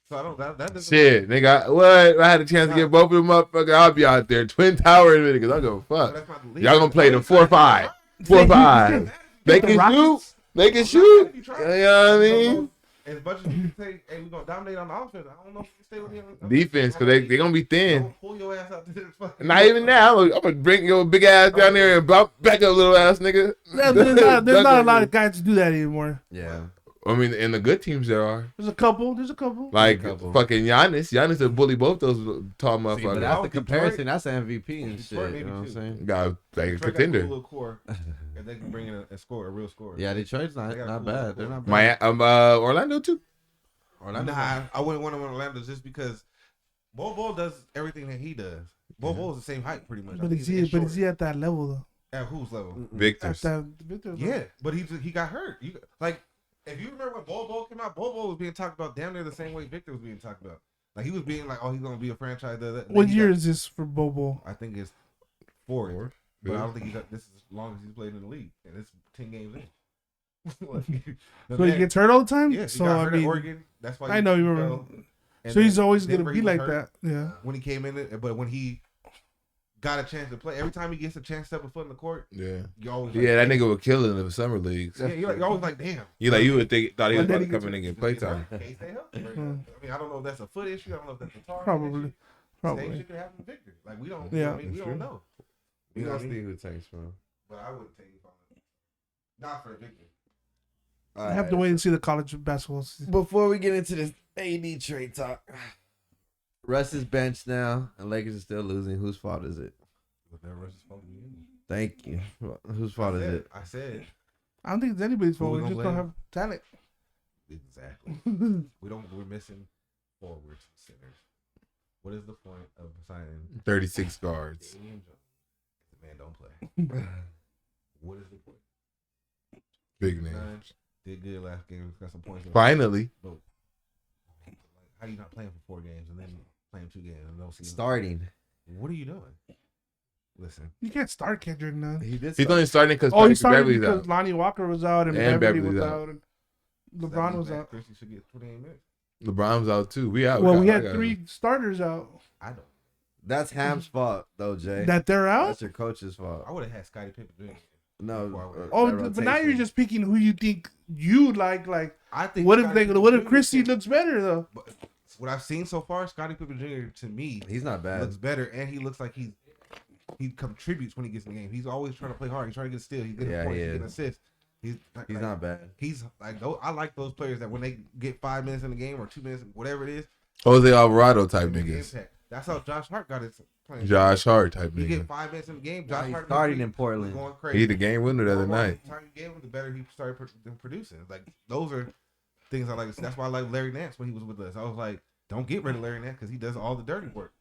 So I don't. That doesn't. Shit, nigga. What? I had a chance to get both of them up. I'll be out there. Twin Tower in a minute because I go fuck. That's not the league. Y'all gonna play the 4-5. 4-5. They can shoot. They can shoot. You know what I mean? as much as you can say, hey, we're gonna dominate on the offense. I don't know if you stay with him. Defense, because they gonna be thin. Don't pull your ass out to this fucking. Not even now. I'm gonna bring your big ass down there and back up, little ass nigga. There's not a lot of guys to do that anymore. Yeah. I mean, in the good teams there are. There's a couple. Like fucking Giannis. Giannis will bully both those tall See, but motherfuckers. that's the comparison. That's an MVP and shit. You know what I'm saying? Got like a Detroit got contender. a little core, and they can bring in a score, a real score. Yeah, Detroit's not They got a not cool bad. core. They're not bad. Orlando too. Orlando. Nah, I wouldn't want him in Orlando just because Bol does everything that he does. Bol is the same height pretty much. But is he at that level though? At whose level? Victor's. Yeah, but he got hurt. Like if you remember when Bol came out, Bol was being talked about damn near the same way Victor was being talked about. Like he was being like, oh, he's gonna be a franchise. What year is this for Bobo? I think it's four. But Yeah. I don't think this is as long as he's played in the league, and it's 10 games in. So he gets hurt all the time. Yeah, he so got I hurt mean, at Oregon. That's why I know you remember. So he's always gonna be like that. Yeah. When he came in, but when he got a chance to play, every time he gets a chance to step a foot in the court, Yeah. you always Yeah, that nigga would kill it in the summer leagues. Yeah, you're always like, damn. You would thought he was But then about to he come in and get playtime. Can't stay healthy right now. I mean, I don't know if that's a foot issue. I don't know if that's a tar Probably. issue. Same shit could happen to Victor. Like we don't. Yeah. I mean, we don't know. We You know don't what I see mean? who takes from. But I wouldn't take it from him. Not for Victor. I have to wait and see the college basketball season. Before we get into this AD trade talk, Russ is benched now, and Lakers are still losing. Whose fault is it? But that Russ is supposed to be in. Thank you. Whose fault is it? I said I don't think it's anybody's Who fault. we We just gonna don't blame? have talent. exactly. We're missing forwards, centers. What is the point of signing 36 guards. Damian Jones? The man don't play. What is the point? Big name. Did good last game. Got some points. Finally. But how you not playing for 4 games and then playing 2 games and don't see Starting. What are you doing? Listen, You can't start Kendrick now. He did. He's only starting because Oh, he started Beverly's because out. Lonnie Walker was out and, And Beverly Beverly's was out. out and LeBron was out. Christie should get 28 minutes. LeBron's out too. We out. Well, we I had got 3 starters out. I don't. That's Ham's fault, though, Jay. That they're out. That's your coach's fault. I would have had Scottie Pippen doing it. No. Oh, that but now you're rotation. just picking who you think you like. Like, I think. what if Scottie they? Pippen What if Jr. Christie can- looks better though? But what I've seen so far, Scottie Pippen Jr. to me He's not bad. looks better, and he looks like he contributes when he gets in the game. He's always trying to play hard. He's trying to get steals. He's getting Yeah, points. he He's getting is. assists. He's Not bad. He's like I like those players that when they get 5 minutes in the game or 2 minutes, whatever it is, Jose Alvarado type they make an niggas. impact. That's how Josh Hart got his playing. Josh Hart type He get nigga. 5 minutes in the game. Now Josh he's Hart starting was in Portland. going crazy. He the game winner the other night. The time you gave him, the better he started producing. Like those are things I like. That's why I like Larry Nance when he was with us. I was like, don't get rid of Larry Nance because he does all the dirty work.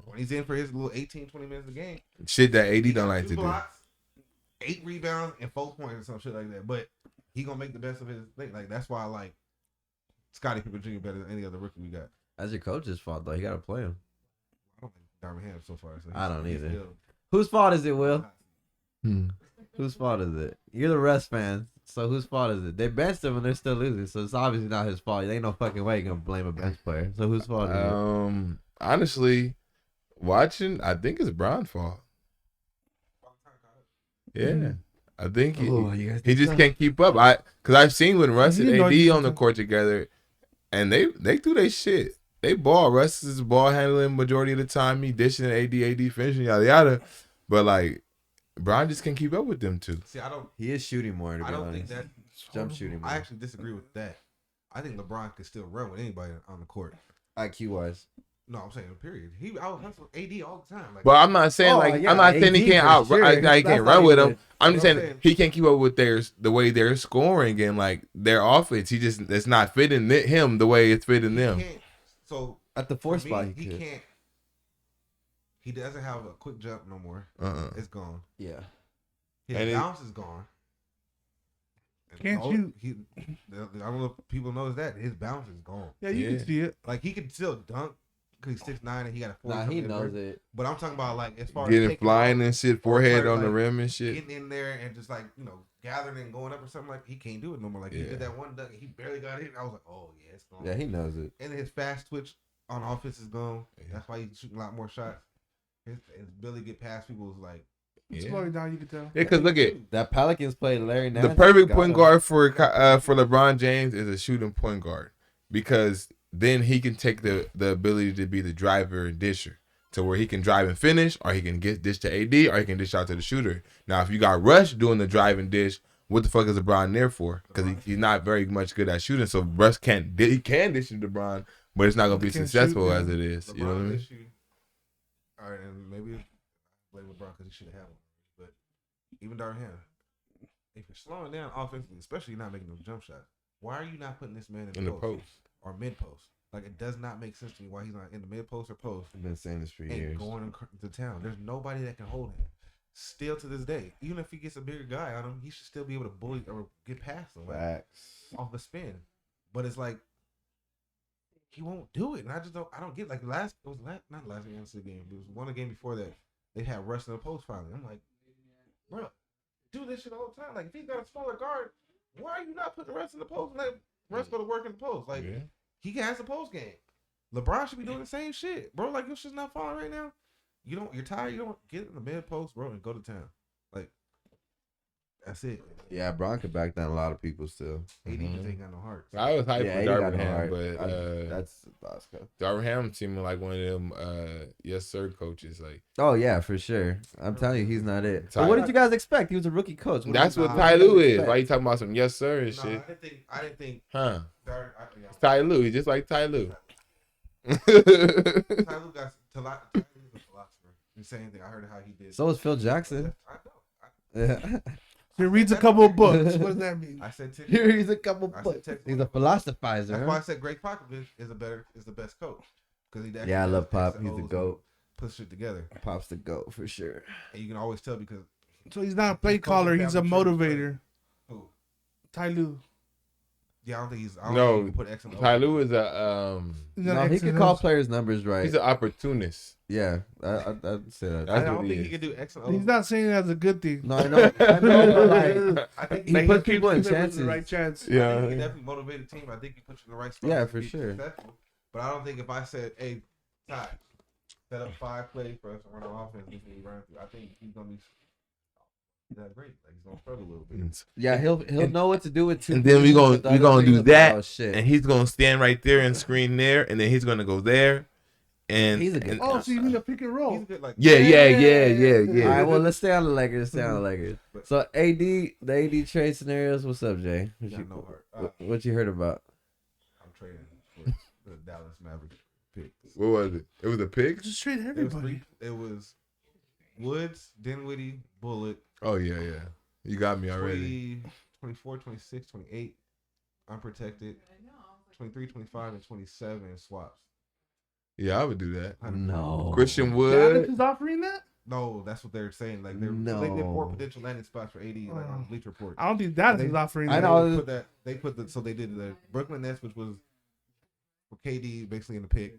When he's in for his little 18, 20 minutes a game, Shit that AD he don't got like 2 to do. blocks, 8 rebounds, and 4 points or some shit like that. But he gonna make the best of his thing. Like that's why I like Scottie Pippen Jr. better than any other rookie we got. That's your coach's fault, though. You got to play him. I don't think Darvin Ham so far. So I don't he's either. still- Whose fault is it, Will? Hmm. Whose fault is it? You're the Russ fan, so whose fault is it? They benched him and they're still losing, so it's obviously not his fault. There ain't no fucking way you gonna blame a bench player. So whose fault is it? Honestly, watching, I think it's Brown's fault. Yeah, I think he just can't keep up. Because I've seen when Russ He and didn't know AD he- on the court together, and they do their shit. They ball. Russ is ball handling majority of the time. He dishing AD finishing yada yada. But like, Brown just can't keep up with them two. See, I don't. He is shooting more, to I be don't think honest. that. Jump shooting more. I actually disagree with that. I think LeBron could still run with anybody on the court. IQ wise. No, I'm saying period. He out hustle AD all the time. Like, But I'm not saying Oh, yeah, I'm not saying he AD can't for out. sure. He That's can't not run with even- him. I'm just What I'm saying saying- he can't keep up with the way they're scoring and like their offense. It's not fitting him the way it's fitting them. he can't. So At the for 4 me, spot, he could. can't. He doesn't have a quick jump no more. It's gone. Yeah. His And bounce is gone. And Can't shoot. I don't know if people notice that his bounce is gone. Yeah, you Yeah. can see it. Like he can still dunk because he's 6'9" and he got a 40. Nah, he knows it. But I'm talking about like as far as Getting taking flying off, and shit, forehead on the like, rim and shit. getting in there and just like gathering and going up or something like he can't do it no more. Like he Yeah. did that one dunk and he barely got hit. I was like, oh yeah, it's gone. Yeah, he knows it. And his fast twitch on offense is gone. Yeah. That's why he's shooting a lot more shots. His ability to get past people is like It's Yeah. slowing down. You can tell. Yeah, because look at That Pelicans play Larry Nance. the perfect got point him. guard for LeBron James is a shooting point guard because then he can take the ability to be the driver and disher to where he can drive and finish, or he can get dish to AD, or he can dish out to the shooter. Now, if you got Rush doing the drive and dish, what the fuck is LeBron there for? Because he's not very much good at shooting, so Rush can dish to LeBron, but it's not gonna be He can't successful shoot, as yeah. it is. You know what I mean? Issue. All right, and maybe blame LeBron because he should have had one. But even Darhan, if you're slowing down offensively, especially not making those jump shots, why are you not putting this man in the post or mid post? Like, it does not make sense to me why he's not in the mid post or post. I've been saying this for and years. going to town. There's nobody that can hold him. Still to this day, even if he gets a bigger guy on him, he should still be able to bully or get past him off a spin. But it's like he won't do it, and I don't get not last game. It was one game before that. They had Russ in the post finally. I'm like, bro, do this shit all the time. Like, if he's got a smaller guard, why are you not putting Russ in the post and let Russ go to work in the post? Like, he has a post game. LeBron should be doing the same shit, bro. Like, your shit's not falling right now. You're tired. You don't get in the mid post, bro, and go to town. Like, that's it. Yeah, Bron could back down a lot of people still. AD just ain't got no heart. I was hyped for Darvin Ham, heart. but That's Dawgs. Darvin Ham seeming like one of them yes sir coaches. Like, Oh yeah, for sure. I'm telling you, he's not it. Ty- But what did you guys expect? He was a rookie coach. that's what Nah, Ty I Lue didn't is. expect. Why you talking about some yes sir and No, shit? I didn't think. Huh? Dar- It's Ty Lue. He's just like Ty Lue. Ty Lue got Ty Lue's a philosopher. The same thing. I heard how he did. So was Phil Jackson. I know. Yeah. He reads a couple of books. What does that mean? I said Texas. Here he's a couple I said books. Texas. He's a philosophizer. That's huh? why I said Greg Popovich is the best coach because he. Yeah, I love Pop. X's He's and the O's GOAT. Put shit together, Pop's the GOAT for sure. and you can always tell because So he's not a play caller. He's a motivator. who? Ty Lue. Yeah, I don't think he's. I don't No, think he can put X and O. Ty Lue is a He's not No, he X's can and call O's. players' numbers right. he's an opportunist. Yeah, I'd say that. I That's don't what he think is. he can do X and O. He's not saying it as a good thing. No, I know, but like, I think he Like, puts he people in puts them chances. the right chance. I think he Yeah. definitely motivate a team. I think he puts you in the right spot. Yeah, to for be sure. successful. But I don't think if I said, "Hey, Ty, set up 5 plays for us to run our offense," this is what we run through. I think he's gonna be that great. Like, he's gonna struggle a little bit. Yeah, he'll know what to do with two. And then we gonna but the do other thing that, about shit. and he's gonna stand right there and screen there, and then he's gonna go there, and He's a good and- Oh, so you mean a pick and He's roll? good. Like, yeah. All right, well, let's stay on the Lakers. Stay on the Lakers. But- So the AD trade scenarios. What's up, Jay? He got no heart. What you heard about? I'm trading for the Dallas Mavericks pick. What was it? It was a pick. Just trade It was everybody. it was Woods, Dinwiddie, Bullock, Oh yeah. You got me already. 24, 26, 28, unprotected, 23, 25, and 27 swaps. Yeah, I would do that. No. Christian Dallas Wood. is offering that? No, that's what they're saying. Like they No. did 4 potential landing spots for AD like on Bleacher Report. I don't think Dallas They- is offering I that. know. They put the Brooklyn Nets, which was for KD basically in the pick.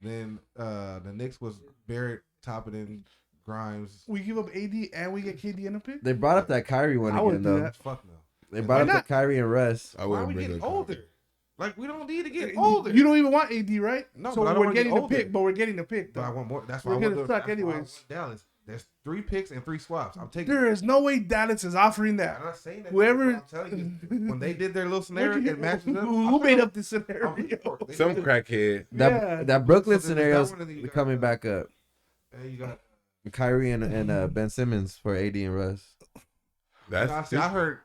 Then the Knicks was Barrett, Toppin, Grimes. We give up AD and we get KD in a pick? They brought up that Kyrie one I again wouldn't do though. that. Fuck no. They brought up Why that Kyrie and Russ. I Why are wouldn't we bring getting up older? Like, we don't need to get You older. don't even want AD, right? No, so but I don't we're wanna get getting the older. pick, but we're getting the pick. But I Though. want more. That's We're why I gonna want suck that's why I anyways. want Dallas. There's 3 picks and 3 swaps. I'm taking. There is no way Dallas is offering that. I'm not saying that. Whoever- I'm telling you, when they did their little scenario, it matches up. Who made up this I'm scenario? for it. Some crackhead. Yeah. That Brooklyn So there's that scenario's one and then you got, coming back up. And you got. Kyrie and Ben Simmons for AD and Russ. That's. I heard.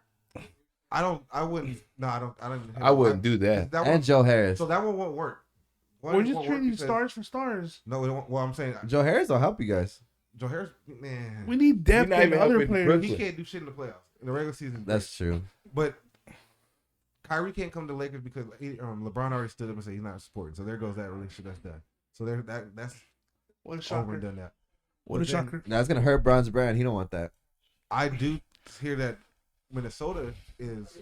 I wouldn't. No, I don't. I wouldn't do that. That And one, Joe Harris. so that one won't work. One We're just won't work trading because- stars for stars. No, it won't, well, I'm saying Joe Harris will help you guys. Joe Harris, man, We need depth You're not in even other helping players. Brooklyn. he can't do shit in the playoffs. In the regular season, That's true. but Kyrie can't come to Lakers because LeBron already stood up and said he's not supporting. So there goes that relationship. That's done. So that's What a over shocker. and done that. What a But then shocker. That's gonna hurt Bron's brand. He don't want that. I do hear that Minnesota is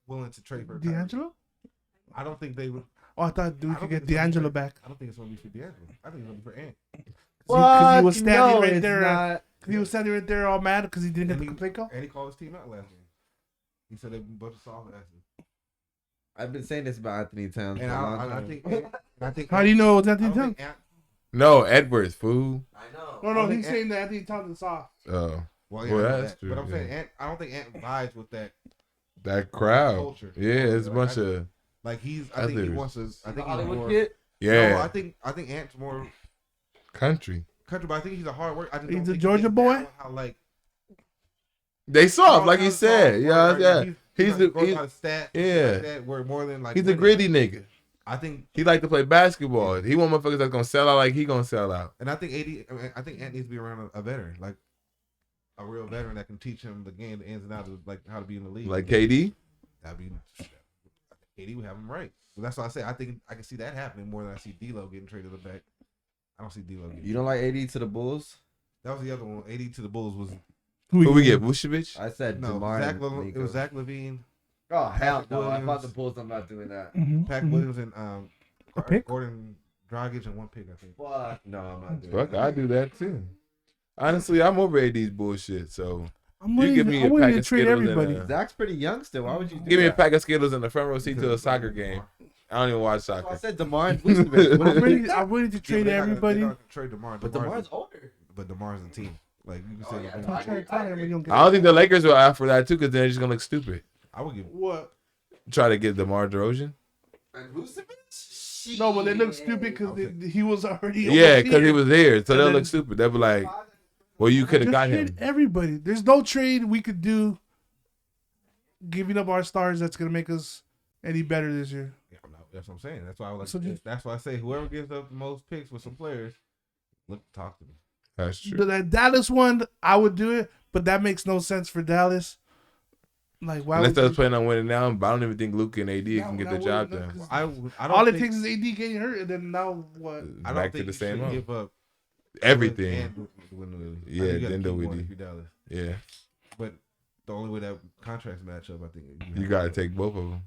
willing to trade for Kyrie. D'Angelo? I don't think they would. Oh, I thought we I could don't get think it's gonna be D'Angelo for- back. I don't think it's going to be for D'Angelo. I think it's going to be for Ant. Because he was standing no, right it's there. not. He was standing right there all mad because he didn't get And the he- complaint call. And he called his team out last game. He said they've been a bunch of soft asses. I've been saying this about Anthony Towns And for a long I time. think, I think. How do you know it was I Anthony don't Towns? think Ant- No, Edwards, fool. I know. No, I no, think he's saying that Anthony Thompson's soft. Oh, Well, Well, I know that's that. true, But I'm saying, yeah. I don't think Ant vibes with that. that crowd. Culture. Yeah, it's a Like, bunch of Like I think he Others. wants to. I think he's Hollywood more. kid. yeah No, I think Ant's more country. country, but I think he's a hard worker. I just He's don't a think Georgia gets boy? down How like They soft, like how he soft said. Yeah, work, yeah. like, He's like, the goes he's, by the stats. yeah. Like that, where more than like he's a winning. gritty nigga. I think, He like to play basketball. He want motherfuckers that's gonna sell out like he gonna sell out. and I think I think Ant needs to be around a veteran, like a real veteran that can teach him the game, the ins and outs of like how to be in the league. Like KD. That'd be KD would have him right. But that's why I say I think I can see that happening more than I see D'Lo getting traded to the back. I don't see D'Lo getting. You don't like AD to the Bulls? That was the other one. 80 to the Bulls was Who we get? Vucevic? I said no. DeMar. Zach and it Nico. was Zach LaVine, Oh hell no! I Williams. thought the Bulls. I'm not doing that. Pat Williams, and pick? Gordon Dragic, and one pick. I think. Fuck no, I'm not doing Fuck, that. I do that too. Honestly, I'm over AD's bullshit. So I'm You willing, give me a I'm willing pack to of trade Skittles and everybody. Zach's pretty young still. Why would you do give me a that? pack of Skittles in the front row seat to a soccer game. I don't even watch So I soccer. said DeMar and Vucevic. What I'm is ready, it? I'm ready to trade everybody. Trade DeMar. But DeMar's older. But DeMar's a team. Like you can say, yeah. I'm trying to tell him we don't get I don't think the Lakers will offer that too because they're just gonna look stupid. I would give. what. Try to get DeMar DeRozan. And Vucevic? No, but they look stupid because he was already. Yeah, almost because he here. was there, so And they'll then- look stupid. They'll be like, "Well, you could have Just got trade him." everybody. There's no trade we could do. Giving up our stars that's gonna make us any better this year. Yeah, no, that's what I'm saying. That's why I like. So just- that's why I say whoever gives up the most picks with some players, look, talk to me. That's true. That Dallas one, I would do it, but that makes no sense for Dallas. Like why Unless would they was you- planning on winning now, but I don't even think Luka and AD can get the That job wouldn't- done. 'cause I don't. all it think, takes is AD getting hurt, and then now what? I don't Back think to the you same should old. give up Everything. and win the Yeah, I think you gotta then keep we one do. if you're Dallas. Yeah, But the only way that contracts match up, I think you gotta take both of them.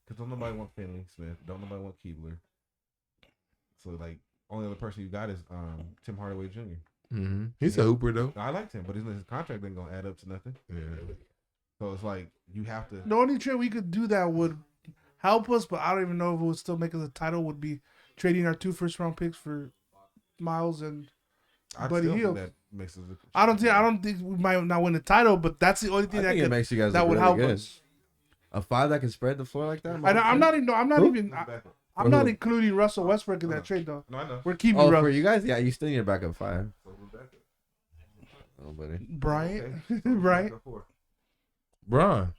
because don't nobody want Finley Smith, don't nobody want Keebler. So like, only other person you got is Tim Hardaway Jr. Mm-hmm. He's a hooper though. I liked him, but his contract ain't gonna add up to nothing. Yeah. So it's like you have to. The only trade we could do that would help us, but I don't even know if it would still make us a title. Would be trading our 2 first-round picks for Miles and I Buddy still think Hield. that makes us. I don't think we might not win the title, but that's the only I thing that think it could makes you guys that look would really help good. us. A 5 that can spread the floor like that. I'm not even. I'm not Who? even. I'm not including Russell Westbrook in that trade though. No, I know. We're keeping Oh, Russ. for you guys, yeah, you still need a backup 5. So who's back? Oh, buddy. Bryant, Okay. right? Braun.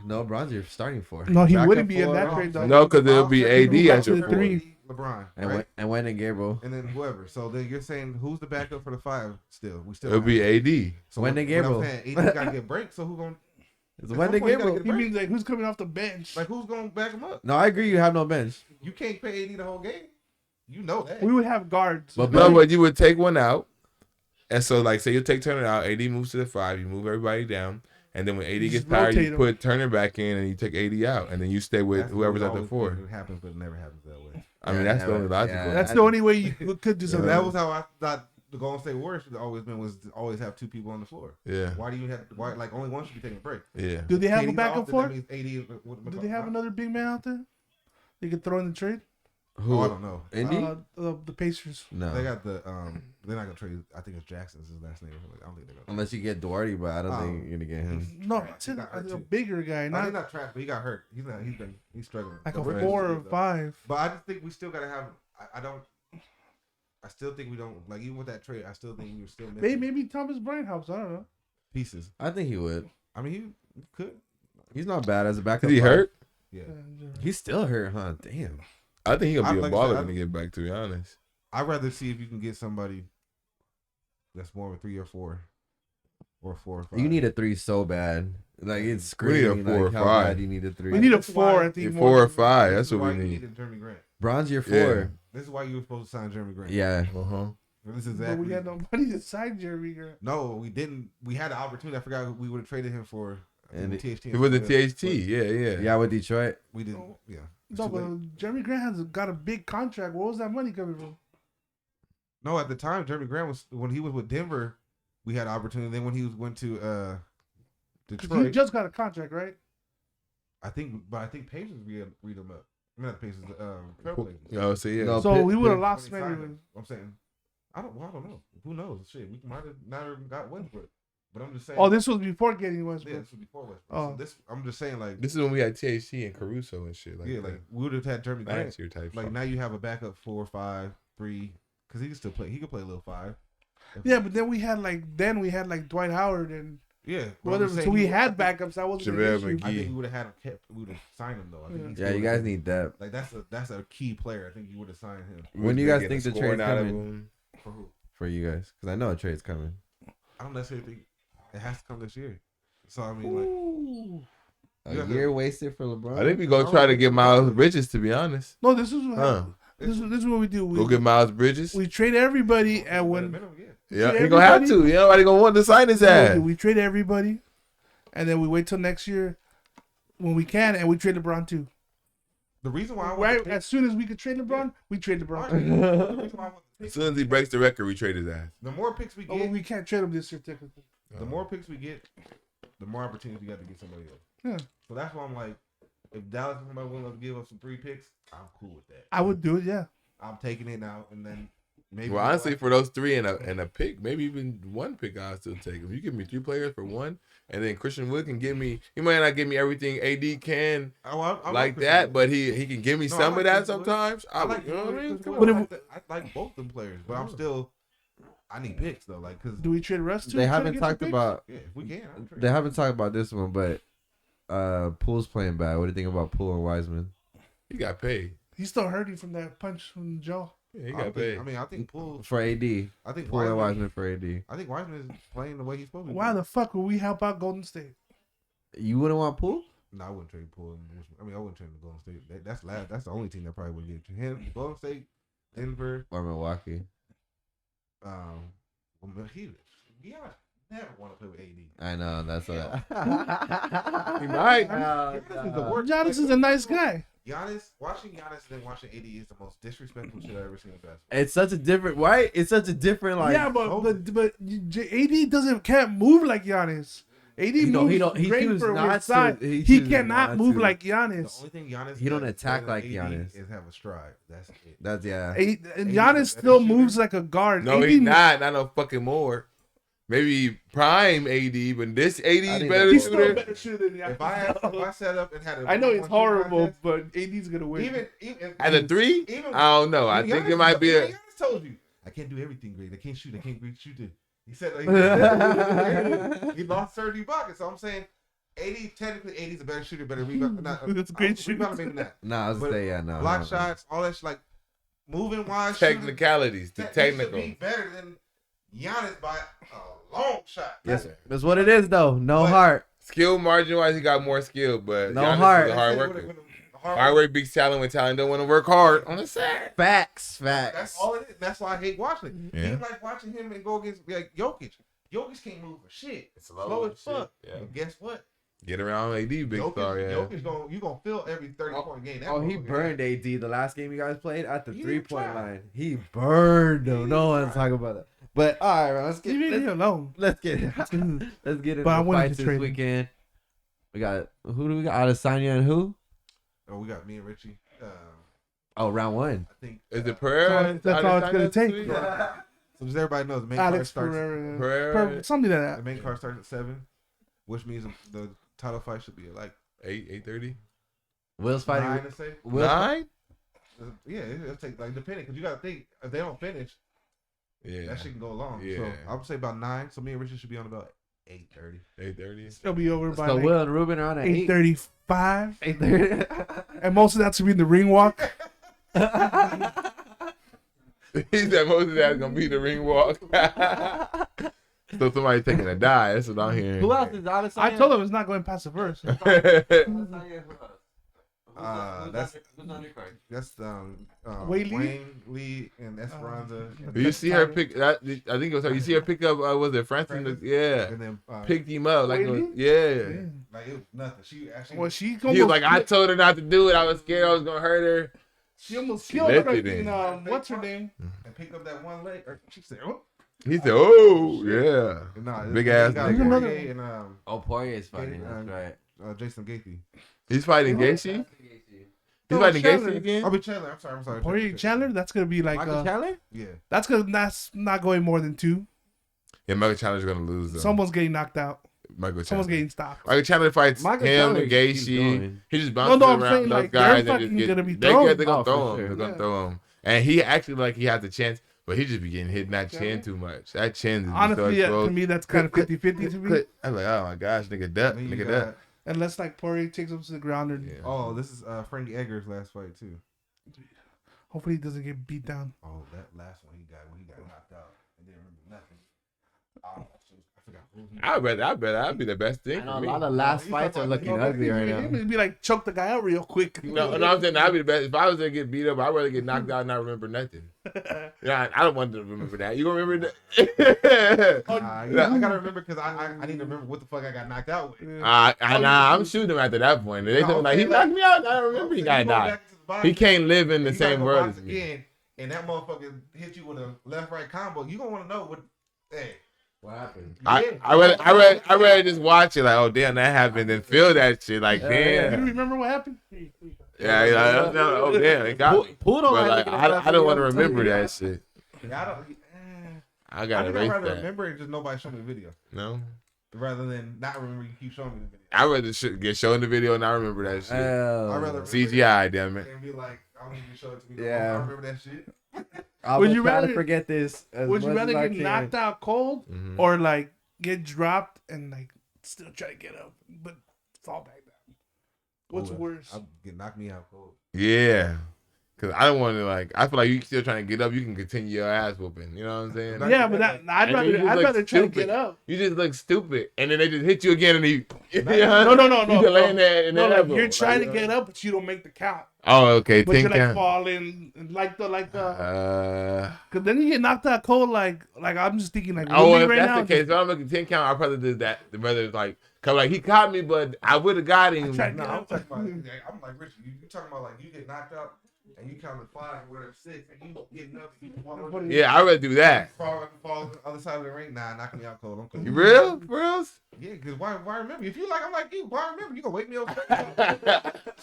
No, Bron's your starting 4. No, he Backup wouldn't be in 4, that trade though. No, because it'll be AD back as to your the four. 3. LeBron, and right? Wayne and Gabriel. And then whoever. So then you're saying who's the backup for the 5? Still, we still. It'll be AD. So Wendell what Gabriel. I'm saying, AD got to get breaks. So who gonna? It's At Wayne some and point, you gotta Gabriel. get He a break. means like who's coming off the bench? Like who's gonna back him up? No, I agree. You have no bench. You can't pay AD the whole game. You know that. We would have guards. But No, but you would take one out, and so like say you take Turner out, AD moves to the 5, you move everybody down, and then when AD You gets just tired, rotate you him. put Turner back in, and you take AD out, and then you stay with That's whoever's what at the always 4. It happens, but it never happens that way. I mean, Yeah, that's the only logical. yeah. That's the only way you could do So something. that was how I thought the Golden State Warriors should always been was to always have 2 people on the floor. Yeah, Why do you have like only one should be taking a break? yeah. Do they have a KD's backup off, then for? that means AD is- Do they have another big man out there? They could throw in the trade. Oh, I don't know. Indy? The Pacers. No. They got the they're not gonna trade. I think it's Jackson's his last name. I don't think they're gonna. Unless you get Duarte, but I don't Oh. think you're gonna get him. No, He it's a, got hurt a too. bigger guy, No, he's not not trapped, but he got hurt. He's not. He's struggling. like The a Reds 4 or did, though. 5. But I just think we still gotta have. I don't. I still think we don't like even with that trade. I still think we're still missing Maybe Thomas Bryant helps. I don't know. pieces. I think he would. I mean, he could. He's not bad as a backup. Is he 5. hurt? Yeah. He's still hurt, huh? Damn. I think he'll be a Like I baller said, when he get back. To be honest, I'd rather see if you can get somebody that's more of a 3 or 4, or 4 or 5. You need a 3 so bad. Like it's We need a screaming 4 or like how 5. bad you need a 3. We need a That's why 4. I think You're more 4 or than- 5. This That's is what why we you need. needed Jeremy Grant. Bron's your 4. Yeah. This is why you were supposed to sign Jeremy Grant. Yeah. Uh huh. This is But exactly. we had no money to sign Jeremy Grant. No, we didn't. We had the opportunity. I forgot we would have traded him for And THT. He was a but THT. Yeah, yeah. Yeah, with Detroit. We didn't. Yeah. It's No, too late. but Jeremy Grant has got a big contract. Where was that money coming from? No, at the time, Jeremy Grant was when he was with Denver. We had opportunity. Then when he went to 'Cause Detroit, he just got a contract, right? I think Pacers read him up. I mean, not the Pacers. Trailblazers. Oh, so yeah. No, So Pitt- we would have Pitt- lost When he signed maybe. him. I'm saying I don't know. Who knows? Shit, we might have not even got Westbrook. But I'm just saying. Oh, this was before getting Yeah, Westbrook. this was before Westbrook. Oh. So this, I'm just saying, like, This is when we had THC and Caruso and shit. Like yeah, like we would have had Jeremy Grant. last year type. Like shit. now you have a backup 4, 5, 3, because he can still play. He could play a little 5. Yeah, but then we had like Dwight Howard and Yeah. whatever. So we had backups. That wasn't an JaVale issue. McGee. I think we would have had him kept. We would have signed him though. I think Yeah. Yeah, you guys need depth. Like that's a key player. I think you would have signed him. We When was do you guys getting think the scoring trade's out of coming? him. For who? For you guys, because I know a trade's coming. I don't necessarily think it has to come this year. So I mean, like, Ooh. A You year wasted for LeBron. I think we gonna try to get Miles Bridges. To be honest, No, this is what huh? this is what we do. Go get Miles Bridges. We trade everybody, and when minimum, yeah. Yeah, trade he gonna have everybody. to. Yeah, nobody gonna want to sign his ass. we trade everybody, and then we wait till next year when we can, and we trade LeBron too. The reason why I want Right to pick, as soon as we could trade LeBron, we trade LeBron. the reason why I want to As pick, soon as he breaks the record, we trade his ass. the more picks we Oh, get, we can't trade him this year, technically. the more picks we get, the more opportunities we got to get somebody else. Yeah. So that's why I'm like, if Dallas is somebody willing to give us some 3 picks, I'm cool with that. I would do it. Yeah. I'm taking it now, and then maybe. Well, honestly, for those 3 and a pick, maybe even 1 pick, I'll still take. If you give me 3 players for 1, and then Christian Wood can give me, he might not give me everything AD can I like Christian that, Wood. but he can give me No, I some like of that Christian Wood. sometimes. I like, you know what I mean? Christian Come Wood. on. I like both them players, but I'm still. I need picks though, like because Do we trade Russ too? They Try to haven't get some talked picks? about. yeah, if we can. I'm They haven't talked about this one, but Poole's playing bad. What do you think about Poole and Wiseman? He got paid. He's still hurting from that punch from the jaw. Yeah, he I got think, paid. I mean, I think Poole. For AD, I think Poole and Wiseman. Wiseman for AD. I think Wiseman is playing the way he's supposed to. Why the fuck would we help out Golden State? You wouldn't want Poole? No, I wouldn't trade Poole. I mean, I wouldn't trade the Golden State. That's the only team that probably would get him. Golden State, Denver, Or Milwaukee? well, yeah, never want to play with AD. I know that's what. He might. Giannis is the worst. Giannis is a nice guy. Watching Giannis and then watching AD is the most disrespectful shit I've ever seen in basketball. It's such a different, right? It's such a different like. yeah, but AD can't move like Giannis. AD moves he great chooses for not his side. to. He chooses cannot not move to. like The Giannis. only thing Giannis He don't does attack better like than Giannis. is have a stride. That's it. That's yeah. And Giannis still moves like a guard. No, AD he's not. Not no fucking more. Maybe prime AD, but this AD is think better He's still a shooter. better shooter than Giannis. If I set up and had a I know it's 1-1 horrible, contest, but AD's gonna win. even At a 3, even- I don't know. I think it might be a. Giannis told you I can't do everything great. I can't shoot. I can't shoot it. He said he lost 30 buckets. So I'm saying 80 technically 80's a better shooter, better rebound. That's a great shooter. Rebound maybe not. Nah, I was But say yeah, no. Block no. shots, all that shit, like moving wise. Technicalities, the He should technical. be better than Giannis by a long shot. Yes, that's what it is though. No But- heart. Skill margin wise, he got more skill, but No Giannis heart. is a hard worker. Hard work beats talent when talent don't want to work hard on the side. Facts. That's all it is. That's why I hate watching it. Yeah. Even like watching him and go against like Jokic. Jokic can't move for shit. It's Slow as fuck. Yeah. And guess what? Get around AD, big star, yeah. Jokic you gonna feel every 30-point game. That Oh, he motherfucker- burned AD the last game you guys played at the He 3-point tried. line. He burned him. He No one's tried. talking about that. But all right, man, let's Leave get me alone. let's get into But I the wanted fights to this trade him. weekend. We got who do we got? Adesanya and who? Oh, we got me and Richie. Oh, round 1. I think Is it Pereira? That's all it's gonna Adesanya take. this week? so just everybody knows the main card Alex starts. Pereira. Something like The that. main card starts at 7, which means the title fight should be at like 8:30. Will's fighting. 9 to say. Will's 9? Yeah, it'll take like depending because you got to think if they don't finish, Yeah. that shit can go long. So Yeah. I would say about 9. So me and Richie should be on about 8:30. 8:30. It'll be over by So like Will and Ruben are on at 8:35, 8:30. and most of that's gonna be in the ring walk. He said most of that's gonna be the ring walk. So somebody taking a die. That's what I'm hearing. Who else is Adesanya? I told him it's not going past the first. That's who's on your card? that's Wayne Lee? Wayne Lee and Esperanza. Do you see her pick? That, I think it was her. You see her pick up? Was it Francis? Yeah, And then picked him up like Wayne Lee? yeah. like it was nothing. She actually Well, she He was like, I told her not to do it. I was scared I was gonna hurt her. she almost She killed lifted her. it. What's her name? and picked up that one leg. Or she said, "Oh, He said, "Oh yeah, nah, Big they ass got nigga. Poirier and Oh, Poirier is fighting. Gaethje, That's right. Jason Gaethje." he's fighting Gaethje." He's No, fighting Chandler. Gacy again. I'll be Chandler. I'm sorry. Poirier Chandler. That's gonna be like Michael Chandler? Yeah. that's not going more than 2. Yeah, Michael Chandler's gonna lose though. Someone's getting knocked out. Michael Someone's Chandler. getting stopped. Michael Chandler fights Michael him Chandler and keeps Gacy. going. He just bounces I'm around saying, those like, guys they're and just fucking get. gonna be They're thrown. gonna Oh, throw for him. sure. They're gonna Yeah. throw him. And he actually like he has a chance, but he just be getting hit in that chin too much. That chin is Honestly, so yeah, to exposed. me, that's kind of 50-50 to me. I'm like, oh my gosh, nigga, duck, Then you nigga, got- duck. Unless like Poirier takes him to the ground, or Yeah. Oh, this is Frankie Edgar's last fight too. hopefully he doesn't get beat down. Oh, that last one he got when he got knocked out and didn't remember nothing. Oh, shit, I forgot who he. I bet that'd be the best thing I know for a me. lot of last you fights are talking looking about- ugly right now. It'd be like choke the guy out real quick. No, I'm saying that'd be the best. If I was to get beat up, I'd rather get knocked out and not remember nothing. Yeah, I don't want to remember that. You gonna remember that? I gotta remember because I need to remember what the fuck I got knocked out with. I'm shooting him after that point. They tell me like he knocked me out. I don't remember he got knocked. He can't live in the same world as me. Again, and that motherfucker hit you with a left-right combo. You gonna want to know what? Hey, What happened? I read just watch it like, oh damn, that happened, and feel that shit like You damn. remember what happened? Yeah, oh damn, it got me. Pull don't But like like, I don't want to remember that shit. I don't. I I gotta think I'd erase rather that. remember it just nobody show me the video No, rather than not remember you keep showing me the video. I rather get shown the video and I remember that shit. I'd rather CGI, damn it. and be like, I don't need you to show it to me. Yeah. I remember that shit. I Would would you try rather- to forget this as Would you much rather as I get can. knocked out cold Mhm. or like get dropped and like still try to get up but fall back down? What's Ooh, worse? I'll get knock me out cold. Yeah, cause I don't want to like. I feel like you still trying to get up. You can continue your ass whooping. You know what I'm saying? Yeah, but I'd And you just rather look try to stupid. get up. You just look stupid, and then they just hit you again, and you. No, You just laying there in No, the like elbow. you're trying to Like, get up, but you don't make the count. Oh, okay. But you're Think like count. falling, and like the. Cause then you get knocked out cold. Like I'm just thinking like. Oh, Woodley if right that's now, the case, if I'm looking 10 count, I'd probably do that. The brother like, cause like he caught me, but I would have got him. tried No, to- I'm talking about. I'm like Richard. You talking about like you get knocked out and you count to 5 or whatever 6 and you getting up and you fall over. Yeah, I'd rather do that. Fall on the other side of the ring. Nah, knock me out cold. I'm cool. You real? For reals? Yeah, because why remember? If you like, I'm like you. Why remember? You gonna wake me up?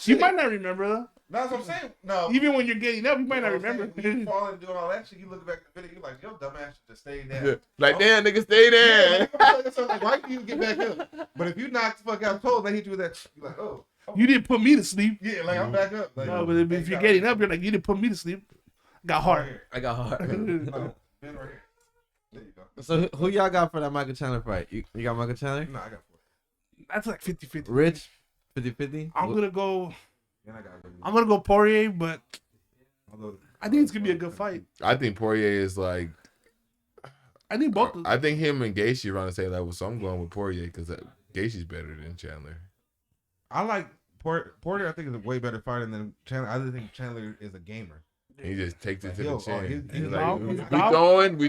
You might not remember though. That's what I'm saying. No. Even when you're getting up, you might not You know what I'm remember. saying? When you fall and doing all that shit, you look back at the video, you're like, yo, dumbass should just stay there. Like, damn, nigga, stay there. Yeah, so like, why do you get back up? But if you knock the fuck out cold, they hit you with that. You're like, oh, You didn't put me to sleep. yeah, like I'm back up. Like, No, but if you're getting up, you're like, you didn't put me to sleep. Got hard. I got hard. Oh, been right here. There you go. So who y'all got for that Michael Chandler fight? You got Michael Chandler? No, I got 4. That's like 50-50. Rich? 50-50? I'm gonna go. And I got I'm gonna go Poirier, but Although, I think it's gonna be a good fight. I think Poirier is like, I think both. I think him and Gaethje are on the same level, so I'm going with Poirier because Gaethje's better than Chandler. I like Porter. I think is a way better fighter than Chandler. I just think Chandler is a gamer. He just takes it to Yo, the chin. he's He's dog- like, he's we dog.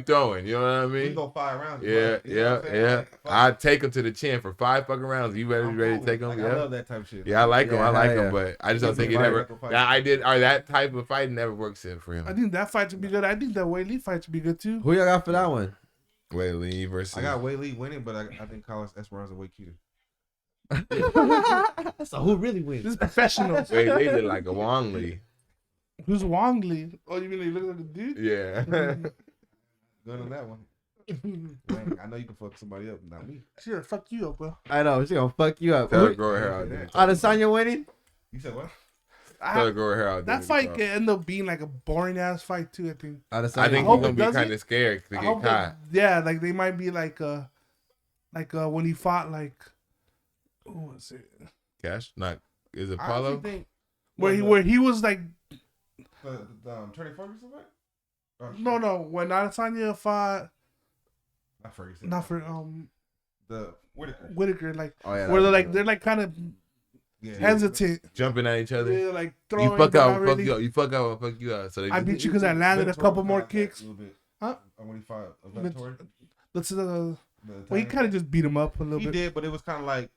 throwing. You know what I We mean? go 5 rounds. Yeah, but, you know what I'm saying? yeah. Like, fuck I take him to the chin for 5 fucking rounds. You I'm ready cool. to take him? Like, Yeah. I love that type of shit. Yeah, I like him. Yeah, I like hell him, yeah. but I just don't He's think a he fighter, never. like a fighter. That type of fight never works in for I him. think that fight should be good. I think that Whaley fight should be good too. Who y'all got for that one? Wait, Lee versus. I got Whaley winning, but I think Carlos Esperanza way cuter. So who really wins? This is professionals. Wait, they look like a Wong Lee. Who's Wong Lee? Oh, you mean they look like a dude? Yeah. Good on that one. Man, I know you can fuck somebody up, not me. Sure, fuck you up, bro. I know, she gonna fuck you up. Tell her Who- grow her hair out. Then. Adesanya winning? You said what? Tell her grow her hair out. That then. fight could end up being like a boring ass fight too. I think. Adesanya. I think hope he's it gonna be doesn't. kind of scared to I get hope caught. yeah, like they might be like when he fought like, who was it? Cash, not is it I Paulo? honestly think Where he was like, the Trey Ferguson fight? Or- no, when Adesanya fought, Not Ferguson. not for the Whitaker. Whitaker, like Oh, yeah, where that they're was like kind of Yeah. hesitant. Jumping at each other. Yeah, like throwing. You fuck but out, not fuck really. you up. You fuck out, I'll fuck you out. So they I just, beat you because I landed a couple more kicks. A little bit. Huh? When he fought But- Vettori. Let's The well, he kind of just beat him up a little He bit. did, but it was kind of like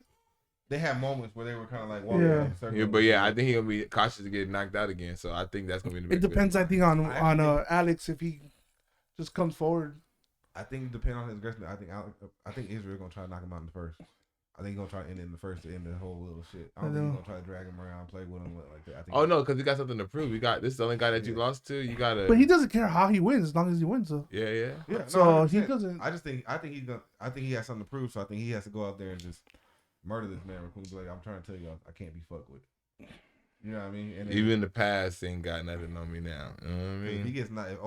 they had moments where they were kind of like walking Yeah. in a circle. yeah, but yeah, I think he'll be cautious to get knocked out again. So I think that's gonna be the It big depends, I think, on I think- Alex if he just comes forward. I think depending on his aggression, I think Israel gonna try to knock him out in the first. I think he's gonna try to end it in the first to end the whole little shit. I don't think he's gonna try to drag him around, play with him like that. I think Oh no, because you got something to prove. You got this is the only guy that you lost to. You gotta. But he doesn't care how he wins as long as he wins. Though. Yeah. Yeah, So no, he 100%. doesn't. I think he's gonna. I think he has something to prove. So I think he has to go out there and just murder this man. Be like, I'm trying to tell y'all, I can't be fucked with. You know what I mean? And then, Even the past ain't got nothing on me now. You know what I if he mean? gets not, if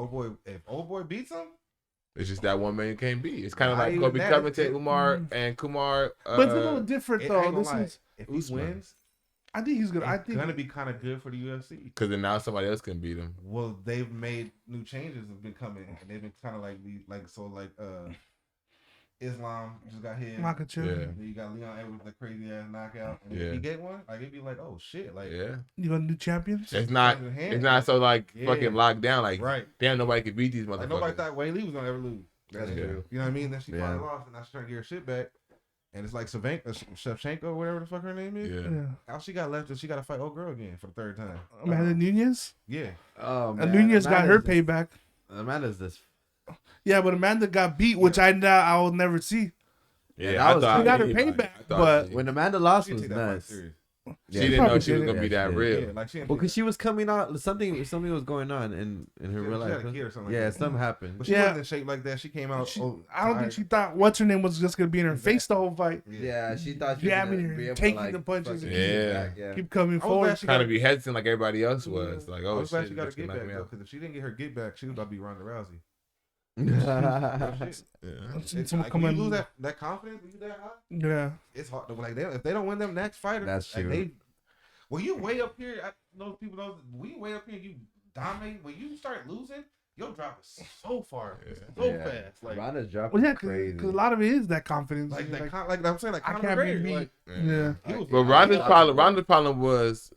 old boy beats him, It's just that one man you can't beat. It's kind of Not like even Kobe that, Covington, it's- Umar, and Kumar. But it's a little different it though. ain't gonna This lie. is. If he Usman. wins, I think he's gonna. I it's think. gonna be kind of good for the UFC. Because then now somebody else can beat him. Well, they've made new changes have been coming, and they've been kind of like Islam just got hit. Makachev. Yeah. Then you got Leon Edwards, the crazy ass knockout. And Yeah. if he get one, like it'd be like, oh shit, like Yeah, You got a new champion. it's not. It's not so like Yeah. fucking locked down. Like right. damn, nobody can beat these Like nobody motherfuckers. thought Wei Lee was gonna ever lose. That's Yeah. true. You know what I mean? Then she Yeah. finally lost, and now she's trying to get her shit back. And it's like Shevchenko, or whatever the fuck her name is. Yeah. Yeah. All she got left is she got to fight old girl again for the third time. Amanda Nunez. Yeah. Oh And Nunez got her payback. Amanda's this. Yeah, but Amanda got beat, which I will never see. Yeah, that I was- thought she got her anybody- payback, I thought but- she- When Amanda lost She was take that fight nuts. serious. she Yeah. didn't know probably she was did gonna it. be Yeah, that she real. Yeah, like she didn't Well, take because she was coming out, something was going on in her She real had life. a kid or something like Yeah, that. something happened. But she Yeah. wasn't in shape like that. She came out. I don't think she thought what's her name was just gonna be in her face the whole fight. Yeah, she thought she Jamming was her, gonna be able taking to, like, the punches fucking and keep keep- back, yeah. Keep coming I was forward. glad she Trying got to be hesitant like everybody else was. Like, I oh was glad shit, she got her this can get knock back me though, out. because if she didn't get her get back, she was about to be Ronda Rousey. Yeah. Real shit. Yeah. It's Someone like, come when you in- lose that confidence, when you that high, Yeah. it's hard. To, like if they don't win them next fighter, That's like, true. When you way up here, those people know when you way up here, you dominate. When you start losing, your drop is so far, so Yeah. fast. Like Ronda's dropping Well, yeah, crazy. because a lot of it is that confidence. like Like, I'm saying, like I Conor can't be McGregor, beat. like, Yeah. he was- But Ronda's problem was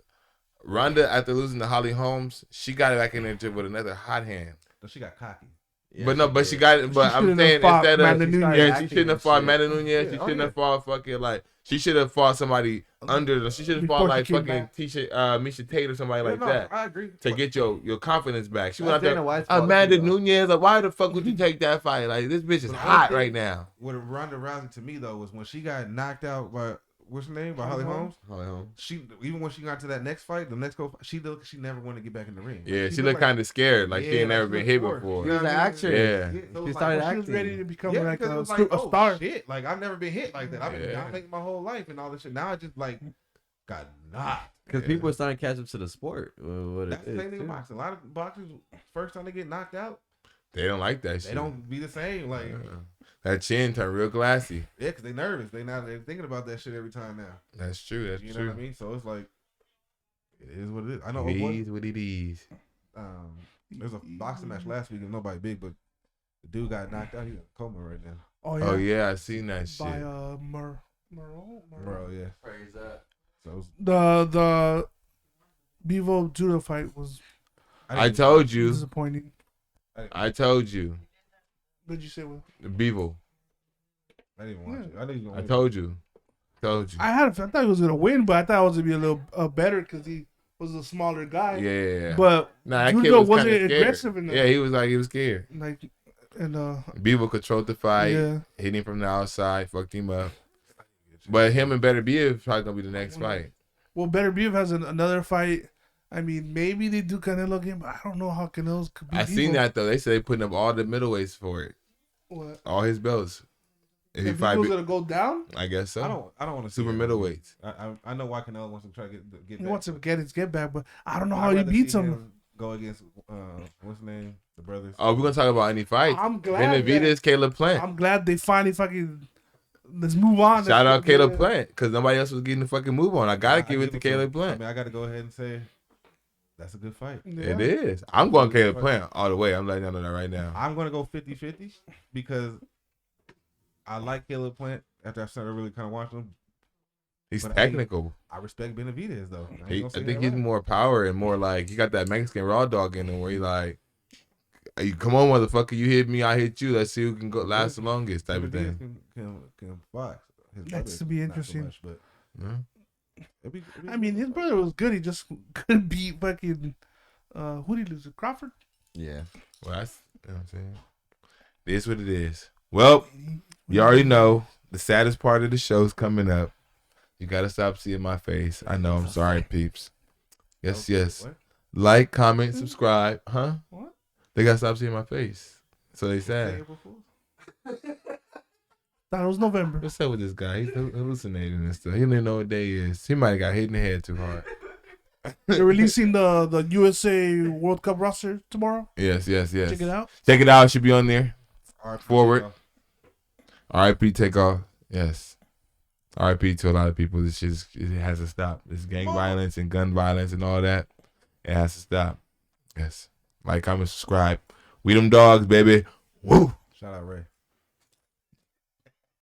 Ronda after losing to Holly Holmes, she got it back in there with another hot hand. she got cocky. Yeah, but she got it. But She I'm shouldn't saying have fought instead of Amanda Nunez. yeah, she shouldn't have fought Amanda Nunez. Yeah, She oh, shouldn't yeah. have fought fucking like she should have fought somebody under. She should have Before fought she like came fucking back. Misha Tate or somebody like Yeah, no, that I agree. to get your confidence back. She That's went out Dana there. White's fault, Amanda too, though. Nunez, like why the fuck would you take that fight? Like this bitch is But hot one right thing- now. What Ronda Rousey to me though was when she got knocked out by what's her name by Holly Holmes. Holly Holmes. She even when she got to that next fight, the next she never wanted to get back in the ring. Yeah, she looked kind of scared, like she Yeah, ain't never she been looked hit bored. before. She was an actress. Yeah. so She it was started like, She was acting. ready to become yeah, like because it a, was like, a star. shit, like I've never been hit like that. I've been Yeah. dominating my whole life and all this shit. Now I just like got knocked. Because Yeah. people are starting to catch up to the sport. What That's it the same thing is, in too. boxing. A lot of boxers, first time they get knocked out, They don't like that shit. they don't be the same. Like Yeah. That chin turned real glassy. yeah, because they nervous. They're thinking about that shit every time now. That's true. That's You know true. what I mean? So it's like it is what it is. I know. It old boy, is what it is. there's a boxing match last week and nobody big, but the dude got knocked out. He's in a coma right now. Oh yeah. Oh yeah, I seen that shit. By Merle. Bro, yeah. Praise that. So it was, The Bevo judo fight was I told you. disappointing. I told you. What did you say? Will? The Bevo. I didn't even watch it. I didn't even. I told you. Told you. I thought he was gonna win, but I thought it was gonna be a little better because he was a smaller guy. Yeah. But Nah, that kid judo was wasn't kinda scared. aggressive enough. Yeah, he was scared. Like and Bevo controlled the fight. yeah. Hit him from the outside. Fucked him up. But him and Better Beer is probably gonna be the next fight. Well, Better Beef has another fight. I mean, maybe they do Canelo again, but I don't know how Canelo's could be. I seen that though. They said they putting up all the middleweights for it. What? All his belts. If he If fight, Beef's gonna go down, I guess so. I don't want to Super middleweights. I know why Canelo wants to try to get he back. wants to get his get back, but I don't know I'd how he rather beats see him. Go against what's his name? The brothers. Oh, we're gonna talk about any fights. I'm glad. Benavidez, Caleb Plant. I'm glad they finally fucking. Let's move on. Shout out Yeah. Caleb Plant because nobody else was getting the fucking move on. I gotta give it to Caleb I Plant. mean, I gotta go ahead and say that's a good fight. Yeah. It is. I'm going Caleb Plant all the way. I'm letting y'all know that right now. I'm gonna go 50-50 because I like Caleb Plant after I started really kind of watching him. He's But technical. I respect Benavidez though. I think he's more power and more like he got that Mexican raw dog in him where he like, hey, come on, motherfucker, you hit me, I hit you. Let's see who can go last the longest type of thing. Can box. His That's brother to be not so interesting. much, but Yeah. it'd be I mean, his brother was good. He just couldn't beat fucking. Who did he lose? Crawford. Yeah. Well, that's you know what I'm saying. It is what it is. Well, you already know the saddest part of the show's coming up. You gotta stop seeing my face. I know. I'm sorry, peeps. Yes, yes. What? Like, comment, subscribe. Huh? What? They gotta stop seeing my face. So they sad. April Fool's? Thought it was November. What's up with this guy? He's hallucinating and stuff. He don't even know what day it is. He might have got hit in the head too hard. They're releasing the USA World Cup roster tomorrow. Yes. Check it out. Check it out. It should be on there. R.I.P. Forward. Takeoff. R.I.P. Takeoff. Yes. R.I.P. to a lot of people. This shit it has to stop. This gang violence and gun violence and all that. It has to stop. Yes. Like, comment, subscribe. We them dogs, baby. Woo. Shout out Ray.